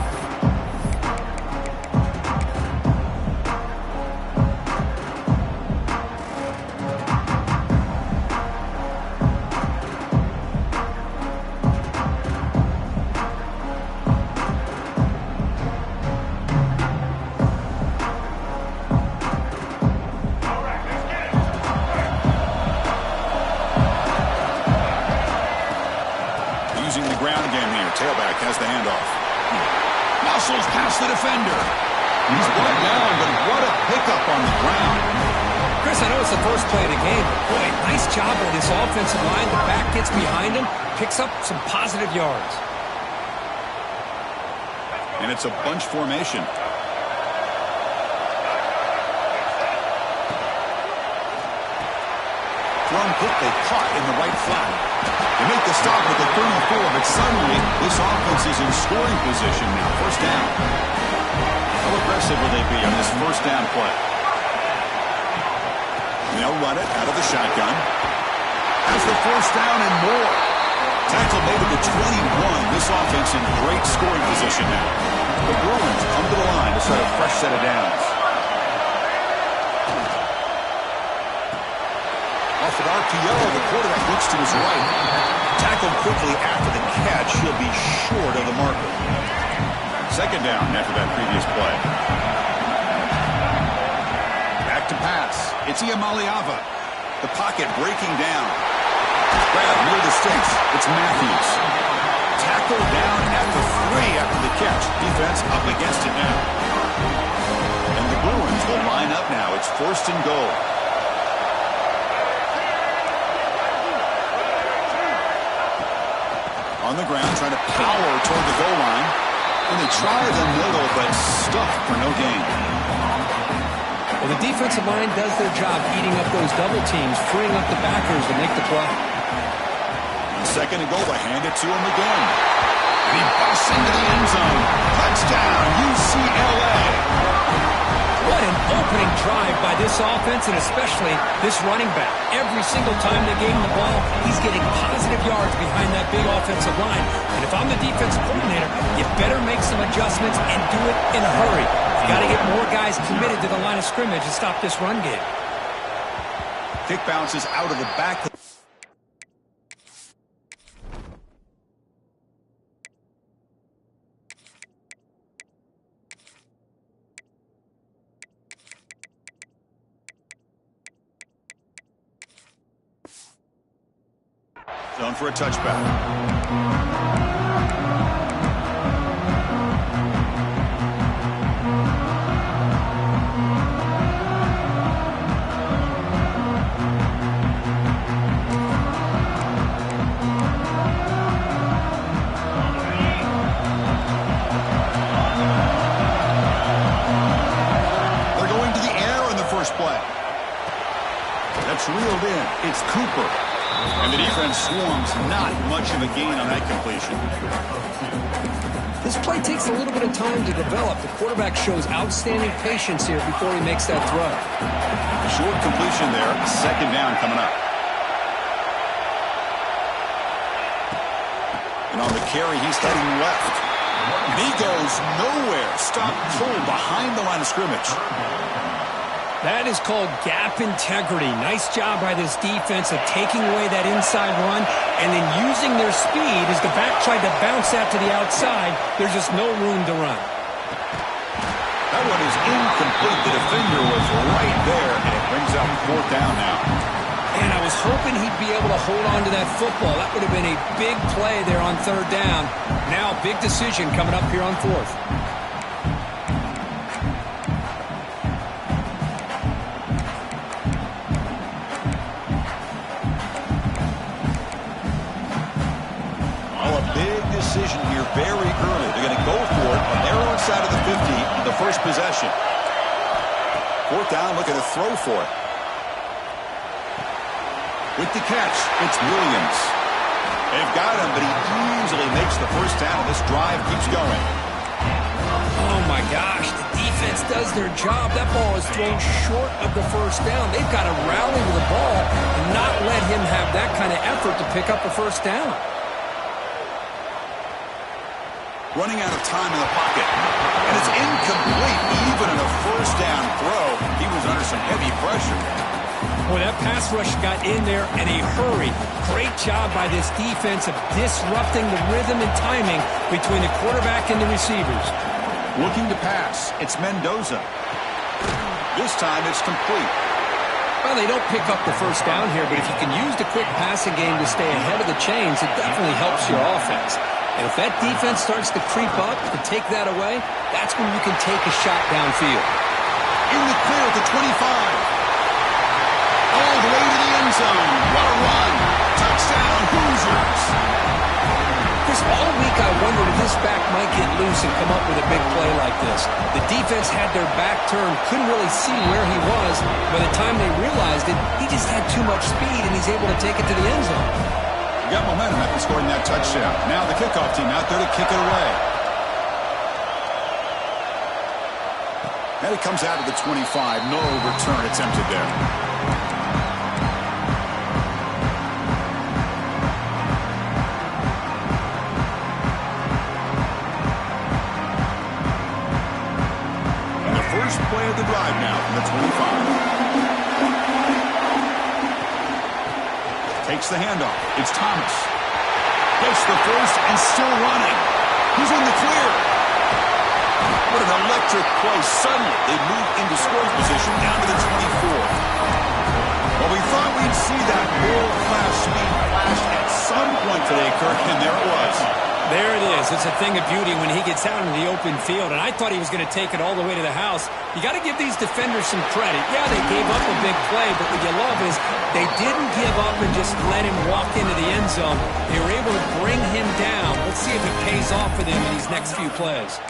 A: Using the ground game here. Tailback has the handoff. Muscles past the defender. He's brought down, but what a pickup on the ground.
B: Chris, I know it's the first play of the game. Boy, nice job by this offensive line. The back gets behind him, picks up some positive yards.
A: And it's a bunch formation. Thrown quickly, caught in the right flat. They make the stop at the 34, but suddenly this offense is in scoring position now. First down. How aggressive will they be on this first down play? They'll run it out of the shotgun. Has the first down and more. Tackle made at the 21. This offense in great scoring position now. The Bruins come to the line to start a fresh set of downs. Off an RPO, the quarterback looks to his right. Tackled quickly after the catch. He'll be short of the marker. Second down after that previous play. Back to pass. It's Iamaleava. The pocket breaking down. Grab near the sticks. It's Matthews. Tackled down at the 3 after the catch. Defense up against it now. And the Bruins will line up now. It's 1st and goal. On the ground, trying to power toward the goal line. And they try the middle, but stuffed for no gain.
B: Well, the defensive line does their job eating up those double teams, freeing up the backers to make the play.
A: 2nd and goal, they hand it to him again. And he busts into the end zone. Touchdown, UCLA.
B: What an opening drive by this offense, and especially this running back. Every single time they gave him the ball, he's getting positive yards behind that big offensive line. And if I'm the defensive coordinator, you better make some adjustments and do it in a hurry. You got to get more guys committed to the line of scrimmage and stop this run game.
A: Kick bounces out of the back. Zone for a touchback. They're going to the air on the first play. That's reeled in. It's Cooper. And the defense swarms. Not much of a gain on that completion.
B: This play takes a little bit of time to develop. The quarterback shows outstanding patience here before he makes that throw.
A: A short completion there. 2nd down coming up. And on the carry, he's heading left. And he goes nowhere. Stopped cold behind the line of scrimmage.
B: That is called gap integrity. Nice job by this defense of taking away that inside run and then using their speed as the back tried to bounce that to the outside. There's just no room to run.
A: That one is incomplete. The defender was right there, and it brings up 4th down now.
B: And I was hoping he'd be able to hold on to that football. That would have been a big play there on 3rd down. Now, big decision coming up here on 4th.
A: Decision here very early. They're going to go for it on their own side of the 50 on the first possession. 4th down, looking to throw for it. With the catch, it's Williams. They've got him, but he easily makes the first down, and this drive keeps going.
B: Oh, my gosh. The defense does their job. That ball is thrown short of the first down. They've got to rally to the ball and not let him have that kind of effort to pick up a first down.
A: Running out of time in the pocket. And it's incomplete. Even in a first down throw, he was under some heavy pressure.
B: Boy, that pass rush got in there in a hurry. Great job by this defense of disrupting the rhythm and timing between the quarterback and the receivers.
A: Looking to pass. It's Mendoza. This time it's complete.
B: Well, they don't pick up the first down here, but if you can use the quick passing game to stay ahead of the chains, it definitely helps your offense. And if that defense starts to creep up and take that away, that's when you can take a shot downfield.
A: In the clear at the 25. All the way to the end zone. What a run. Touchdown, Hoosiers.
B: Chris, all week I wondered if this back might get loose and come up with a big play like this. The defense had their back turned, couldn't really see where he was. By the time they realized it, he just had too much speed, and he's able to take it to the end zone.
A: Got momentum after scoring that touchdown. Now the kickoff team out there to kick it away. And it comes out of the 25. No return attempted there. And the first play of the drive now from the 25. Takes the handoff. It's Thomas. Gets the first and still running. He's in the clear. What an electric play. Suddenly, they move into scoring position down to the 24. Well, we thought we'd see that world-class speed flash some point today, Kirk, and there it was.
B: There it is. It's a thing of beauty when he gets out into the open field, and I thought he was going to take it all the way to the house. You got to give these defenders some credit. Yeah, they gave up a big play, but what you love is they didn't give up and just let him walk into the end zone. They were able to bring him down. Let's see if it pays off for them in these next few plays.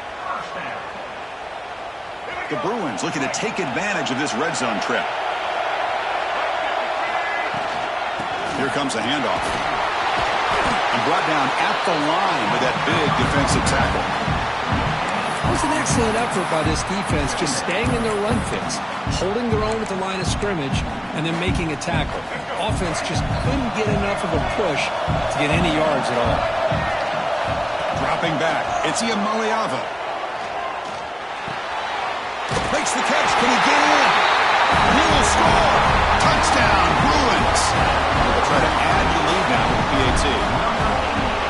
A: The Bruins looking to take advantage of this red zone trip. Here comes the handoff. And brought down at the line with that big defensive tackle.
B: It was an excellent effort by this defense, just staying in their run fits, holding their own at the line of scrimmage, and then making a tackle. Offense just couldn't get enough of a push to get any yards at all.
A: Dropping back, it's Iamaleava. Makes the catch, can he get in? He will score! Touchdown, Bruins! They'll try to add the lead now with PAT.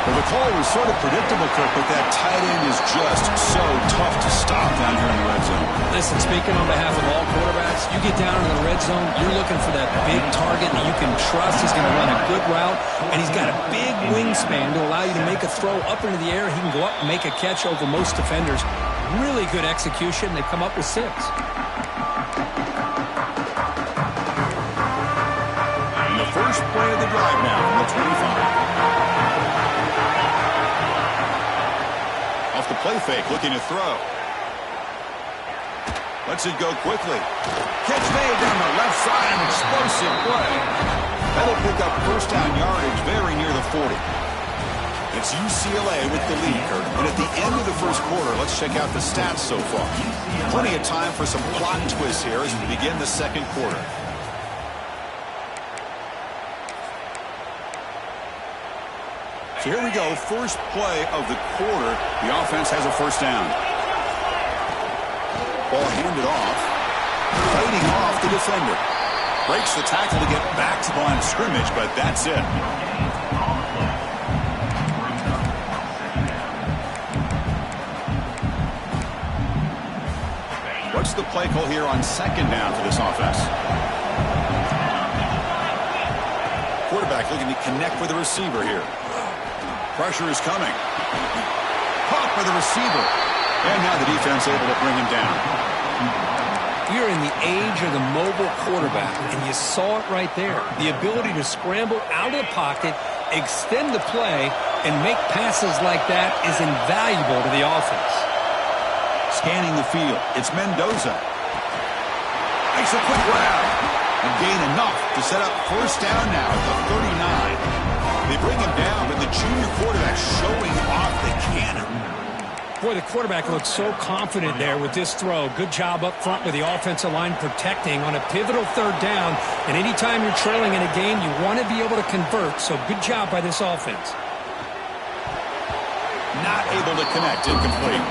A: Well, the call was sort of predictable, Kirk, but that tight end is just so tough to stop down here in the red zone.
B: Listen, speaking on behalf of all quarterbacks, you get down in the red zone, you're looking for that big target that you can trust is going to run a good route, and he's got a big wingspan to allow you to make a throw up into the air. He can go up and make a catch over most defenders. Really good execution. They come up with 6.
A: And the first play of the drive now from the 25. Off the play fake, looking to throw. Lets it go quickly. Catch made down the left side, an explosive play. That'll pick up first down yardage very near the 40. It's UCLA with the lead, Kurt. And at the end of the first quarter, let's check out the stats so far. Plenty of time for some plot twists here as we begin the second quarter. So here we go, first play of the quarter. The offense has a first down. Ball handed off. Fighting off the defender. Breaks the tackle to get back to the line of scrimmage, but that's it. What's the play call here on second down for this offense? Quarterback looking to connect with the receiver here. Pressure is coming. Caught by the receiver. And now the defense able to bring him down.
B: You're in the age of the mobile quarterback, and you saw it right there. The ability to scramble out of the pocket, extend the play, and make passes like that is invaluable to the offense.
A: Scanning the field, it's Mendoza. Makes a quick route. And gain enough to set up first down now at the 39. They bring him down, but the junior quarterback showing off the cannon.
B: Boy, the quarterback looks so confident there with this throw. Good job up front with the offensive line protecting on a pivotal third down. And anytime you're trailing in a game, you want to be able to convert. So good job by this offense.
A: Not able to connect, incomplete.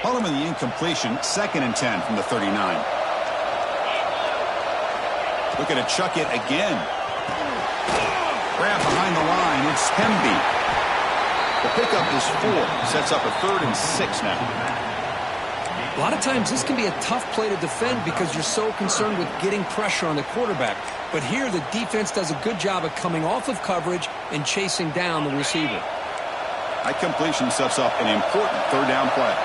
A: Following the incompletion, 2nd and 10 from the 39. Looking to chuck it again. Grab behind the line, it's Hemby. The pickup is 4, sets up a 3rd and 6 now.
B: A lot of times this can be a tough play to defend because you're so concerned with getting pressure on the quarterback. But here the defense does a good job of coming off of coverage and chasing down the receiver.
A: That completion sets up an important 3rd down play.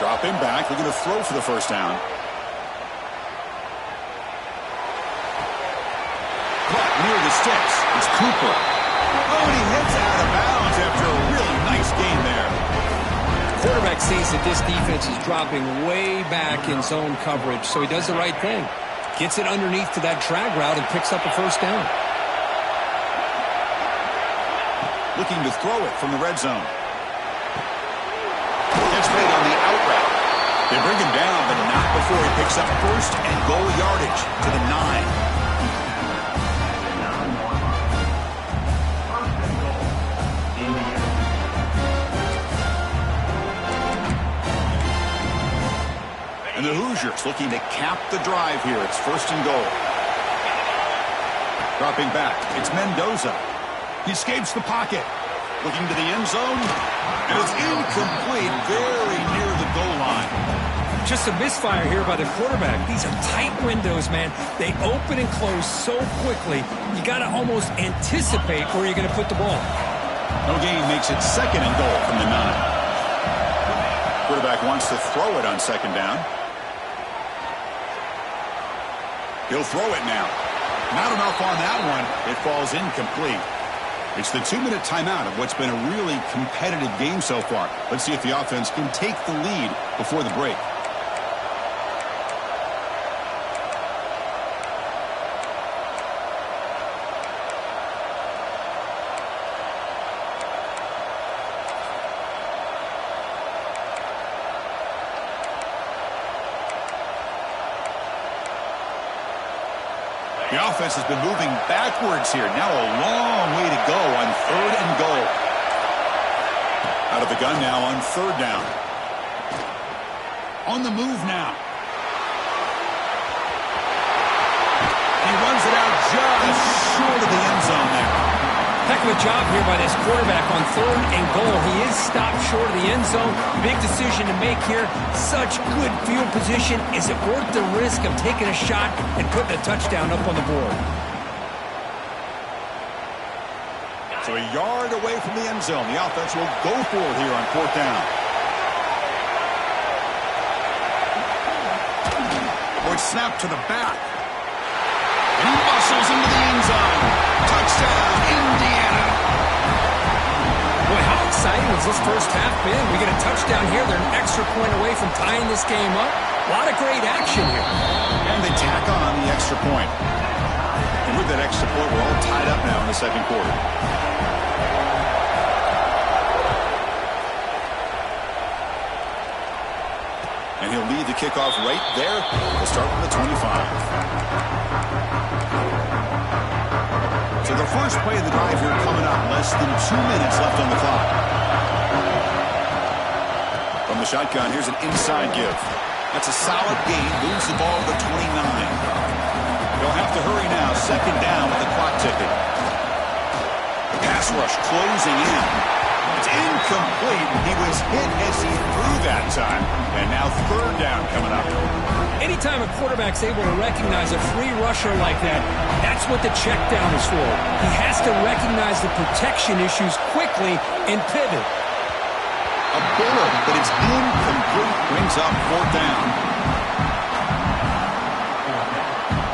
A: Drop him back, looking to throw for the first down. Caught near the sticks. It's Cooper. Oh, and he hits out of bounds after a really nice gain there.
B: The quarterback sees that this defense is dropping way back in zone coverage, so he does the right thing. Gets it underneath to that drag route and picks up a first down.
A: Looking to throw it from the red zone. It's made on the out route. They bring him down, but not before he picks up first and goal yardage to the 9. And the Hoosiers looking to cap the drive here. It's 1st and goal. Dropping back, it's Mendoza. He escapes the pocket. Looking to the end zone. And it's incomplete, very near the goal line.
B: Just a misfire here by the quarterback. These are tight windows, man. They open and close so quickly. You got to almost anticipate where you're going to put the ball.
A: No gain makes it second and goal from the 9. Quarterback wants to throw it on second down. He'll throw it now. Not enough on that one. It falls incomplete. It's the 2-minute timeout of what's been a really competitive game so far. Let's see if the offense can take the lead before the break. The offense has been moving backwards here. Now a long way to go on third and goal. Out of the gun now on third down. On the move now. He runs it out just short of the end zone there.
B: Heck of a job here by this quarterback on third and goal. He is stopped short of the end zone. Big decision to make here. Such good field position. Is it worth the risk of taking a shot and putting a touchdown up on the board?
A: So a yard away from the end zone. The offense will go for it here on fourth down. Or it's snapped to the back. And he muscles into the end zone. Touchdown, Indiana.
B: Boy, how exciting has this first half been? We get a touchdown here. They're an extra point away from tying this game up. A lot of great action here.
A: And they tack on the extra point. And with that extra point, we're all tied up now in the second quarter. And he'll lead the kickoff right there. We'll start from the 25. So the first play of the drive here coming up. Less than 2 minutes left on the clock. From the shotgun, here's an inside give. That's a solid gain. Moves the ball to the 29. They'll have to hurry now. Second down with the clock ticking. Pass rush closing in. It's incomplete. He was hit as he threw that time. And now third down coming up.
B: Anytime a quarterback's able to recognize a free rusher like that, that's what the check down is for. He has to recognize the protection issues quickly and pivot.
A: A bullet, but it's incomplete. Brings up fourth down.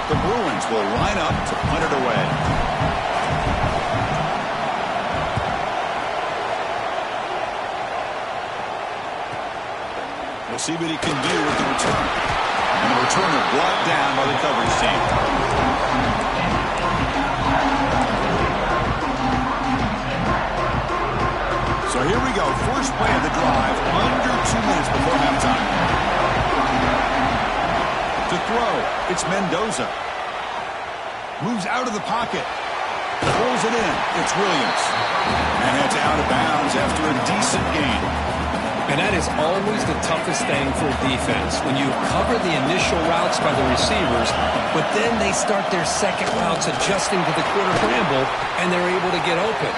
A: The Bruins will line up to punt it away. We'll see what he can do with the return. And the returner brought down by the coverage team. So here we go. First play of the drive. Under 2 minutes before halftime. To throw, it's Mendoza. Moves out of the pocket. Pulls it in. It's Williams. And it's out of bounds after a decent gain.
B: And that is always the toughest thing for a defense, when you cover the initial routes by the receivers, but then they start their second routes adjusting to the quarter scramble, and they're able to get open.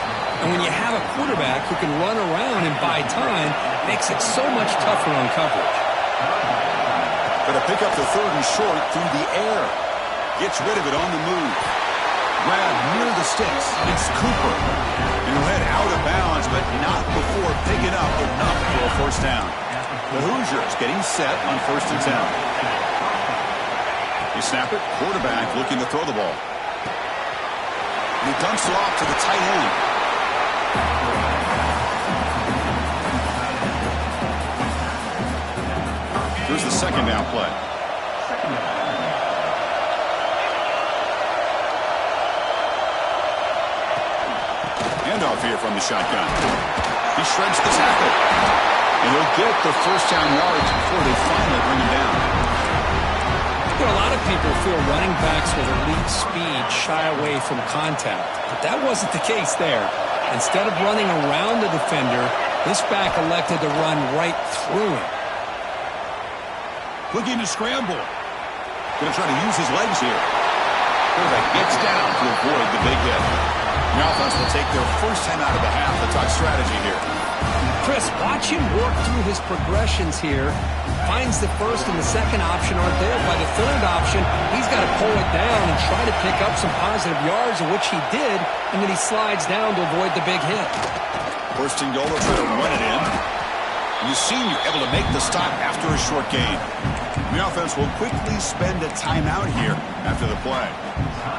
B: And when you have a quarterback who can run around and buy time, it makes it so much tougher on coverage.
A: Going to pick up the third and short through the air. Gets rid of it on the move. Grab near the sticks. It's Cooper. And he'll head out of bounds, but not before picking up enough for a first down. The Hoosiers getting set on 1st and 10. They snap it. Quarterback looking to throw the ball. And he dumps it off to the tight end. Here's the second down play. Handoff here from the shotgun. He shreds the tackle. And he'll get the first down yards before they finally bring him down.
B: You know, a lot of people feel running backs with elite speed shy away from contact. But that wasn't the case there. Instead of running around the defender, this back elected to run right through him.
A: Looking to scramble. Going to try to use his legs here. Quarterback gets down to avoid the big hit. The offense will take their first time out of the half to talk strategy here.
B: Chris, watch him work through his progressions here. Finds the first and the second option aren't there. By the third option, he's got to pull it down and try to pick up some positive yards, which he did, and then he slides down to avoid the big hit.
A: First and goal, they'll try to run it in. You've seen you're able to make the stop after a short gain. The offense will quickly spend a timeout here after the play.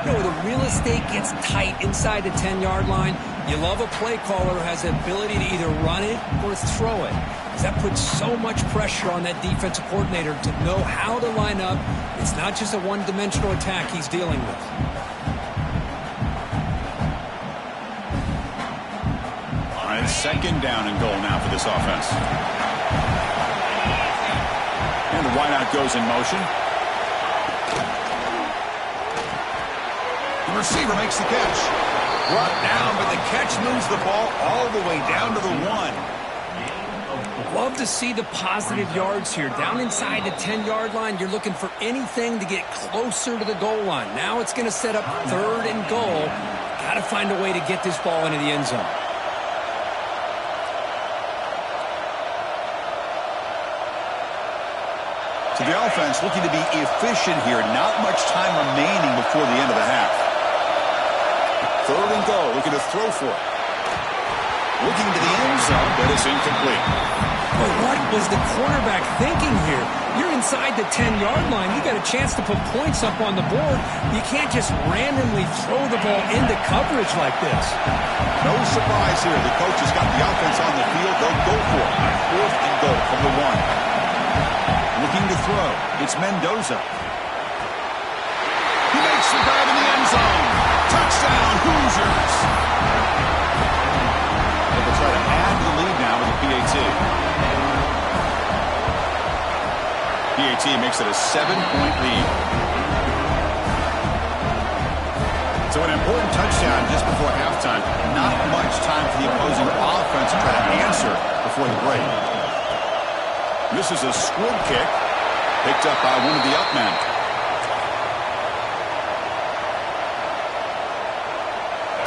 B: You know, the real estate gets tight inside the 10-yard line. You love a play caller who has the ability to either run it or throw it. Because that puts so much pressure on that defensive coordinator to know how to line up. It's not just a one-dimensional attack he's dealing with.
A: All right, second down and goal now for this offense. And the wideout goes in motion. The receiver makes the catch. Brought down, but the catch moves the ball all the way down to the 1.
B: Love to see the positive yards here. Down inside the 10-yard line, you're looking for anything to get closer to the goal line. Now it's going to set up third and goal. Got to find a way to get this ball into the end zone.
A: So the offense looking to be efficient here. Not much time remaining before the end of the half. Third and goal, looking to throw for it. Looking to the end zone, but it's incomplete.
B: But what was the quarterback thinking here? You're inside the 10-yard line. You got a chance to put points up on the board. You can't just randomly throw the ball into coverage like this.
A: No surprise here. The coach has got the offense on the field. They'll go for it. Fourth and goal from the 1. Looking to throw. It's Mendoza. He makes the grab in the end zone. Touchdown, Hoosiers. They'll try to add to the lead now with a PAT. PAT makes it a 7-point lead. So an important touchdown just before halftime. Not much time for the opposing offense to try to answer before the break. This is a squib kick picked up by one of the up men.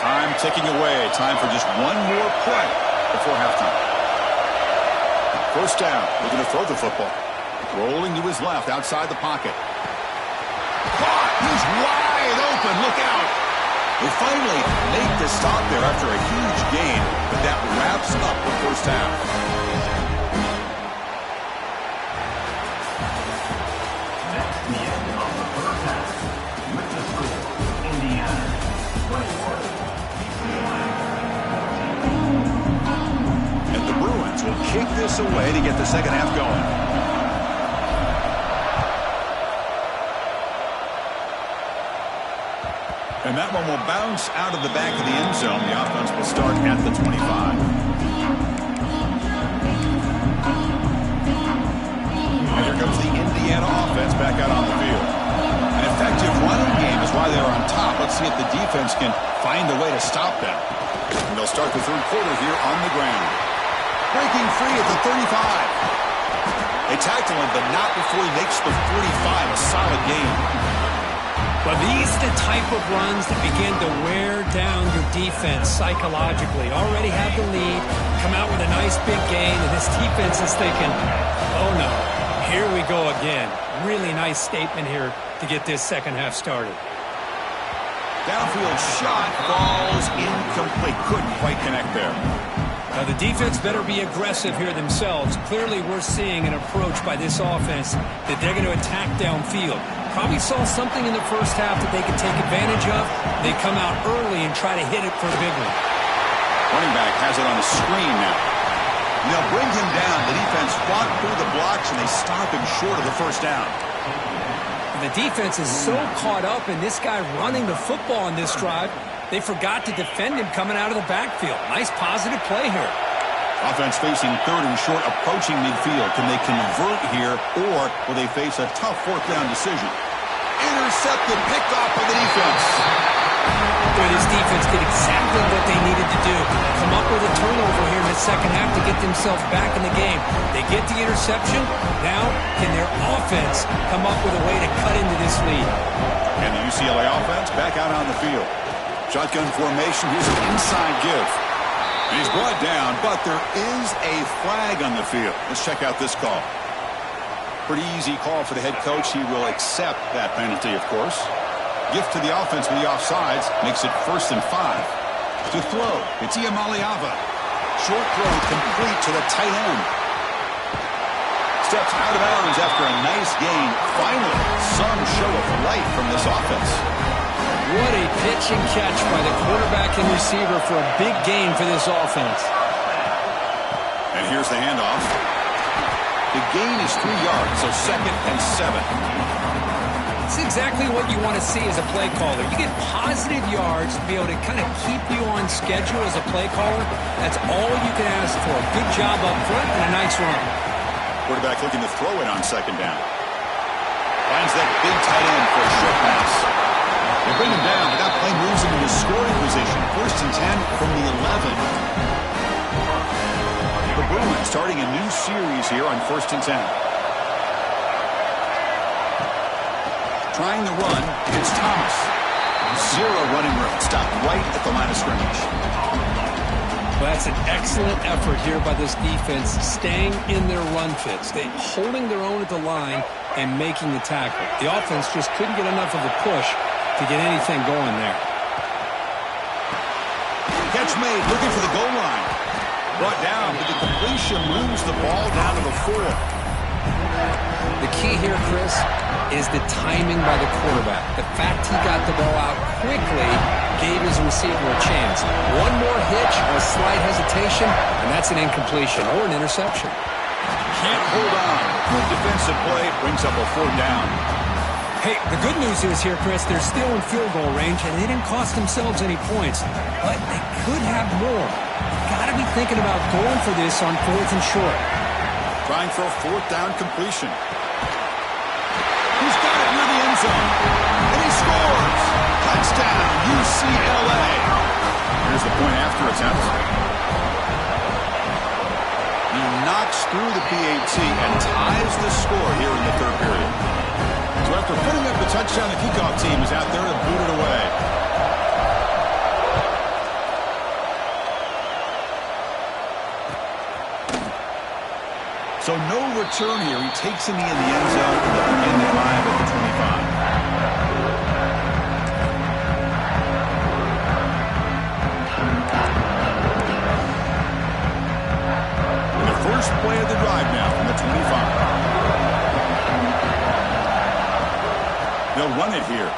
A: Time ticking away. Time for just one more play before halftime. First down. Looking to throw the football. Rolling to his left outside the pocket. Caught. He's wide open. Look out. They finally make the stop there after a huge gain, but that wraps up the first half. Will kick this away to get the second half going. And that one will bounce out of the back of the end zone. The offense will start at the 25. And here comes the Indiana offense back out on the field. An effective running game is why they're on top. Let's see if the defense can find a way to stop them. And they'll start the third quarter here on the ground. Breaking free at the 35. They tackle him, but not before he makes the 45. A solid gain.
B: Well, these are the type of runs that begin to wear down your defense psychologically. Already have the lead, come out with a nice big gain, and this defense is thinking, oh no, here we go again. Really nice statement here to get this second half started.
A: Downfield shot falls incomplete. Couldn't quite connect there.
B: Now, the defense better be aggressive here themselves. Clearly, we're seeing an approach by this offense that they're going to attack downfield. Probably saw something in the first half that they could take advantage of. They come out early and try to hit it for a big one.
A: Running back has it on the screen now. They'll bring him down. The defense fought through the blocks, and they stop him short of the first down.
B: The defense is so caught up in this guy running the football on this drive, they forgot to defend him coming out of the backfield. Nice positive play here.
A: Offense facing third and short, approaching midfield. Can they convert here, or will they face a tough fourth down decision? Intercepted, picked off by the defense.
B: Boy, this defense did exactly what they needed to do. Come up with a turnover here in the second half to get themselves back in the game. They get the interception. Now, can their offense come up with a way to cut into this lead?
A: And the UCLA offense back out on the field. Shotgun formation. Here's an inside give. And he's brought down, but there is a flag on the field. Let's check out this call. Pretty easy call for the head coach. He will accept that penalty, of course. Gift to the offense with the offsides. Makes it 1st and 5. To throw, it's Iamaleava. Short throw complete to the tight end. Steps out of bounds after a nice gain. Finally, some show of life from this offense.
B: What a pitch and catch by the quarterback and receiver for a big gain for this offense.
A: And here's the handoff. The gain is 3 yards, so 2nd and 7.
B: It's exactly what you want to see as a play caller. You get positive yards to be able to kind of keep you on schedule as a play caller. That's all you can ask for. Good job up front and a nice run.
A: Quarterback looking to throw it on 2nd down. Finds that big tight end for a short pass. They bring him down, but that play moves him into scoring position. 1st and 10 from the 11. The Bruins starting a new series here on 1st and 10. Trying the run, it's Thomas. 0 running room. Stopped right at the line of scrimmage.
B: Well, that's an excellent effort here by this defense, staying in their run fits. They holding their own at the line and making the tackle. The offense just couldn't get enough of a push to get anything going there.
A: Catch made, looking for the goal line. Brought down, but the completion moves the ball down to the 4.
B: The key here, Chris, is the timing by the quarterback. The fact he got the ball out quickly gave his receiver a chance. One more hitch or a slight hesitation, and that's an incompletion or an interception.
A: Can't hold on. Good defensive play brings up a 4th down.
B: Hey, the good news is here, Chris, they're still in field goal range, and they didn't cost themselves any points. But they could have more. Got to be thinking about going for this on 4th and short.
A: Trying for a 4th down completion. He's got it near the end zone. And he scores. Touchdown, UCLA. Here's the point after attempt. He knocks through the PAT and ties the score here in the 3rd period. So after putting up the touchdown, the kickoff team is out there to boot it away. So no return here. He takes him in the end zone and they'll begin the drive at the 25. And the first play of the drive now from the 25. They'll run it here.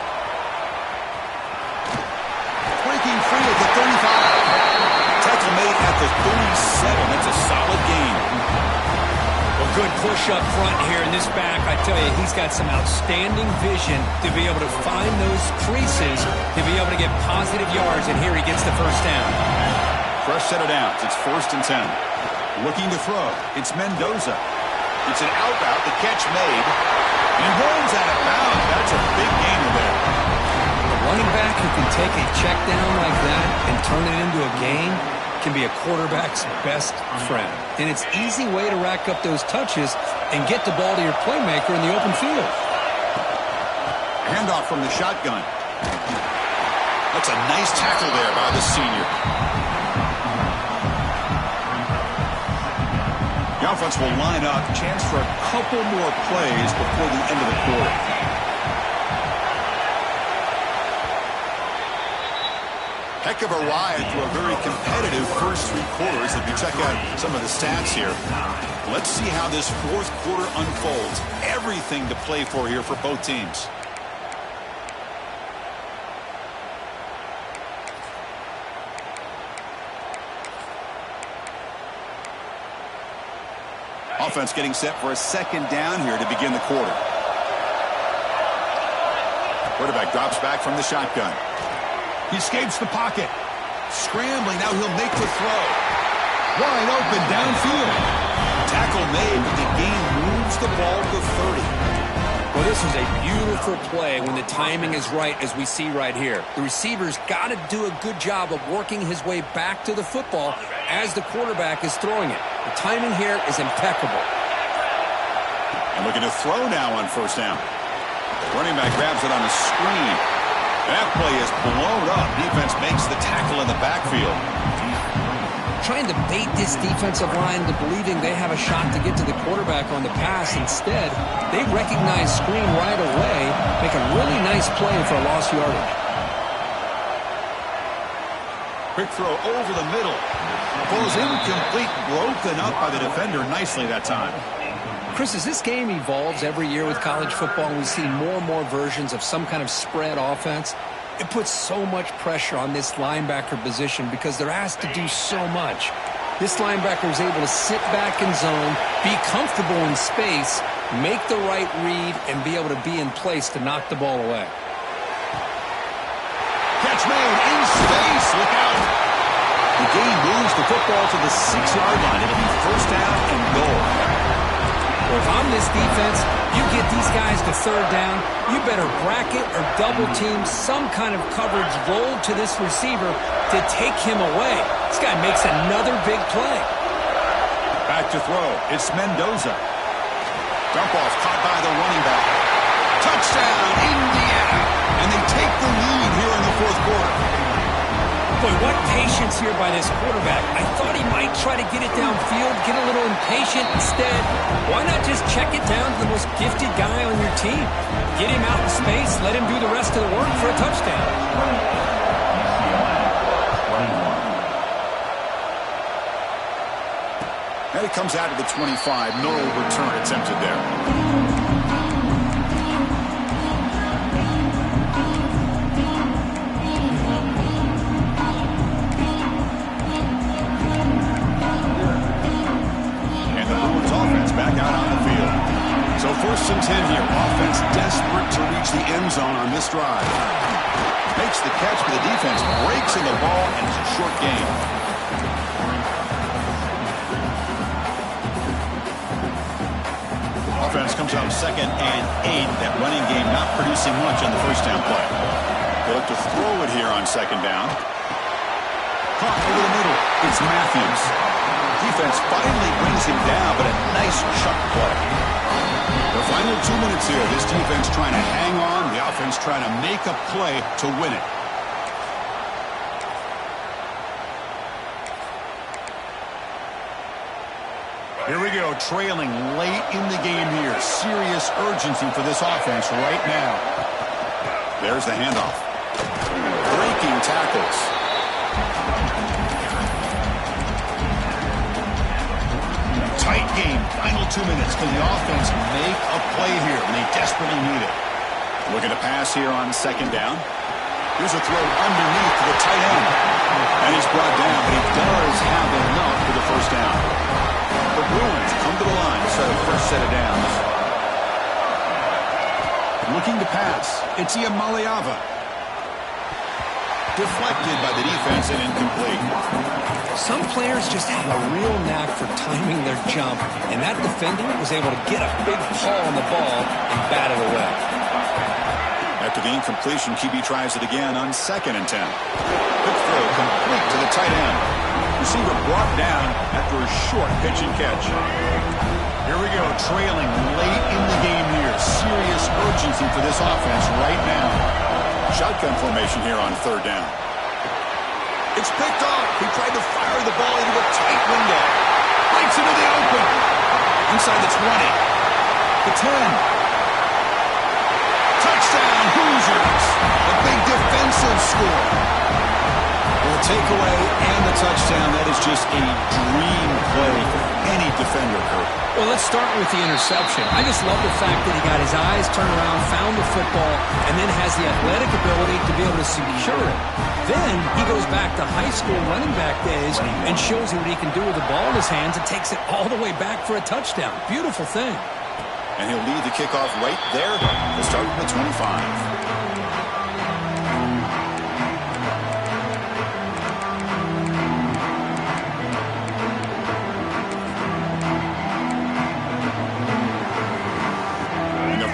A: Breaking free at the 35. Tackle made at the 37. That's a solid gain.
B: Well, good push up front here in this back. I tell you, he's got some outstanding vision to be able to find those creases, to be able to get positive yards, and here he gets the 1st down.
A: Fresh set of downs. It's 1st and 10. Looking to throw. It's Mendoza. It's an out route. The catch made. And he rolls out of bounds. That's a big gainer there.
B: A running back who can take a check down like that and turn it into a gain can be a quarterback's best friend. And it's an easy way to rack up those touches and get the ball to your playmaker in the open field.
A: Handoff from the shotgun. That's a nice tackle there by the senior. The offense will line up. Chance for a couple more plays before the end of the quarter. Heck of a ride through a very competitive first 3 quarters. If you check out some of the stats here, let's see how this 4th quarter unfolds. Everything to play for here for both teams. Offense getting set for a 2nd down here to begin the quarter. Quarterback drops back from the shotgun. He escapes the pocket. Scrambling, now he'll make the throw. Wide open downfield. Tackle made, but the gain moves the ball to 30.
B: Well, this is a beautiful play when the timing is right, as we see right here. The receiver's got to do a good job of working his way back to the football as the quarterback is throwing it. The timing here is impeccable.
A: And looking to throw now on 1st down. Running back grabs it on a screen. That play is blown up. Defense makes the tackle in the backfield.
B: Trying to bait this defensive line into believing they have a shot to get to the quarterback on the pass. Instead, they recognize screen right away, make a really nice play for a lost yardage.
A: Quick throw over the middle. Falls incomplete, broken up by the defender nicely that time.
B: Chris, as this game evolves every year with college football, we see more and more versions of some kind of spread offense. It puts so much pressure on this linebacker position because they're asked to do so much. This linebacker is able to sit back in zone, be comfortable in space, make the right read, and be able to be in place to knock the ball away.
A: Catch made in space. Look out. The game moves the football to the 6-yard line. It'll be first down and goal.
B: Well, if I'm this defense, you get these guys to third down, you better bracket or double team some kind of coverage rolled to this receiver to take him away. This guy makes another big play.
A: Back to throw. It's Mendoza. Dump off caught by the running back. Touchdown, Indiana. And they take the lead here in the fourth quarter.
B: Boy, what patience here by this quarterback. I thought he might try to get it downfield, get a little impatient. Instead, why not just check it down to the most gifted guy on your team? Get him out in space, let him do the rest of the work for a touchdown.
A: And it comes out to the 25. No return attempted there. So first and 10 here. Offense desperate to reach the end zone on this drive. Makes the catch, but the defense breaks in the ball, and it's a short gain. Offense comes out second and 8. That running game not producing much on the first down play. They look to throw it here on second down. Caught over the middle. It's Matthews. Defense finally brings him down, but a nice chuck play. The final 2 minutes here. This defense trying to hang on. The offense trying to make a play to win it. Here we go. Trailing late in the game here. Serious urgency for this offense right now. There's the handoff. Breaking tackles. Tight game. Final 2 minutes. Can the offense make a play here? And they desperately need it. Looking to pass here on second down. Here's a throw underneath to the tight end. And he's brought down, but he does have enough for the first down. The Bruins come to the line to start the first set of downs. Looking to pass. It's Iamaleava. Deflected by the defense and incomplete.
B: Some players just have a real knack for timing their jump, and that defender was able to get a big paw on the ball and bat it away.
A: After the incompletion, QB tries it again on second and 10. Quick throw complete to the tight end. Receiver brought down after a short pitch and catch. Here we go, trailing late in the game here. Serious urgency for this offense right now. Shotgun formation here on third down. It's picked off. He tried to fire the ball into a tight window. Breaks into the open. Inside the 20. The 10. Touchdown, Hoosiers. A big defensive score. Well, the takeaway and the touchdown, that is just a dream play for any defender, Kurt.
B: Well, let's start with the interception. I just love the fact that he got his eyes turned around, found the football, and then has the athletic ability to be able to secure it. Then he goes back to high school running back days and shows you what he can do with the ball in his hands and takes it all the way back for a touchdown. Beautiful thing.
A: And he'll lead the kickoff right there to start with the 25.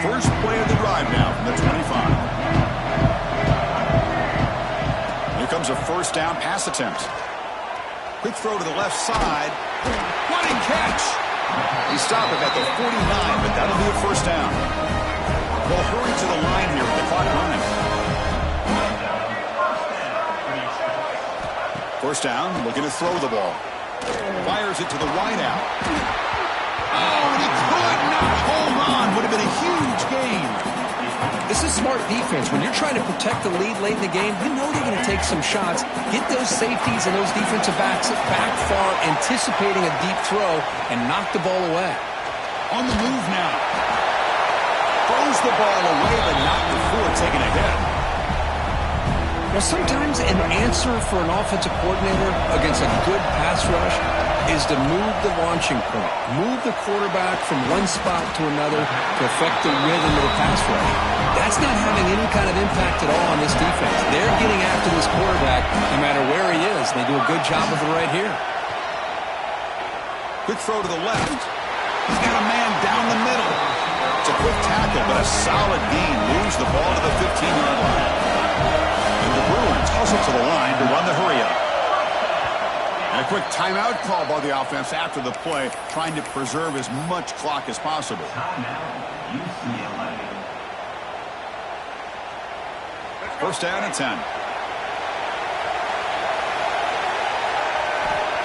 A: First play of the drive now from the 25. Here comes a first down pass attempt. Quick throw to the left side. Running catch. He stopped it at the 49, but that'll be a first down. They'll hurry to the line here with the clock running. First down, looking to throw the ball. Fires it to the wide out. Oh, and he could not hold on. Would have been a huge gain.
B: This is smart defense. When you're trying to protect the lead late in the game, you know they're going to take some shots, get those safeties and those defensive backs back far, anticipating a deep throw, and knock the ball away.
A: On the move now. Throws the ball away, but not before taking a hit.
B: Well, sometimes an answer for an offensive coordinator against a good pass rush is to move the launching point, move the quarterback from one spot to another to affect the rhythm of the pass rush. That's not having any kind of impact at all on this defense. They're getting after this quarterback no matter where he is. They do a good job of it right here.
A: Quick throw to the left. He's got a man down the middle. It's a quick tackle, but a solid gain. Moves the ball to the 15-yard line. And the Bruins hustle to the line to run the hurry-up. And a quick timeout call by the offense after the play, trying to preserve as much clock as possible.
C: Timeout, UCLA.
A: First down and 10.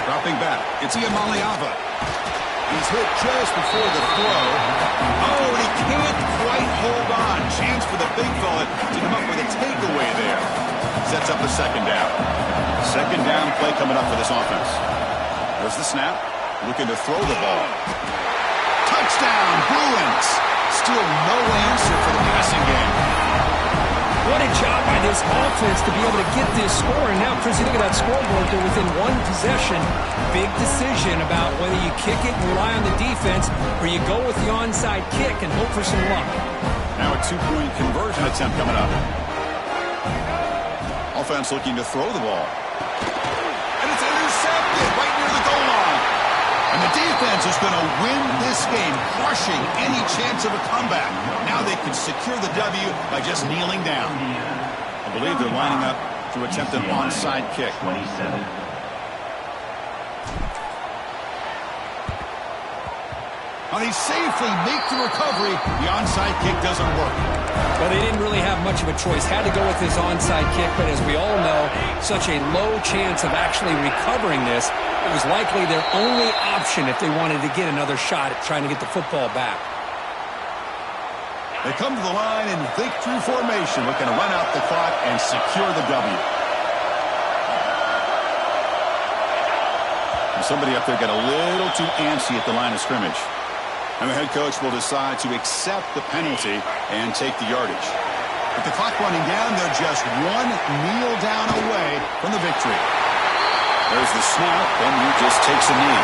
A: Dropping back, it's Iamaleava. He's hit just before the throw. Oh, and he can't quite hold on. Chance for the big fella to come up with a takeaway there. Sets up the second down. Second down play coming up for this offense. There's the snap. Looking to throw the ball. Touchdown, Bruins. Still no answer for the passing game.
B: What a job by this offense to be able to get this score. And now, Chris, you look at that scoreboard. They're within one possession. Big decision about whether you kick it and rely on the defense or you go with the onside kick and hope for some luck.
A: Now a two-point conversion attempt coming up. Offense looking to throw the ball. And it's intercepted right near the goal line. And the defense is going to win this game, crushing any chance of a comeback. Now they can secure the W by just kneeling down. I believe they're lining up to attempt an onside kick.
C: 27.
A: Now they safely make the recovery. The onside kick doesn't work.
B: Well, they didn't really have much of a choice. Had to go with this onside kick, but as we all know, such a low chance of actually recovering this. It was likely their only option if they wanted to get another shot at trying to get the football back.
A: They come to the line in victory formation, looking to run out the clock and secure the W. And somebody up there got a little too antsy at the line of scrimmage. And the head coach will decide to accept the penalty and take the yardage. With the clock running down, they're just one kneel down away from the victory. There's the snap, and he just takes a knee.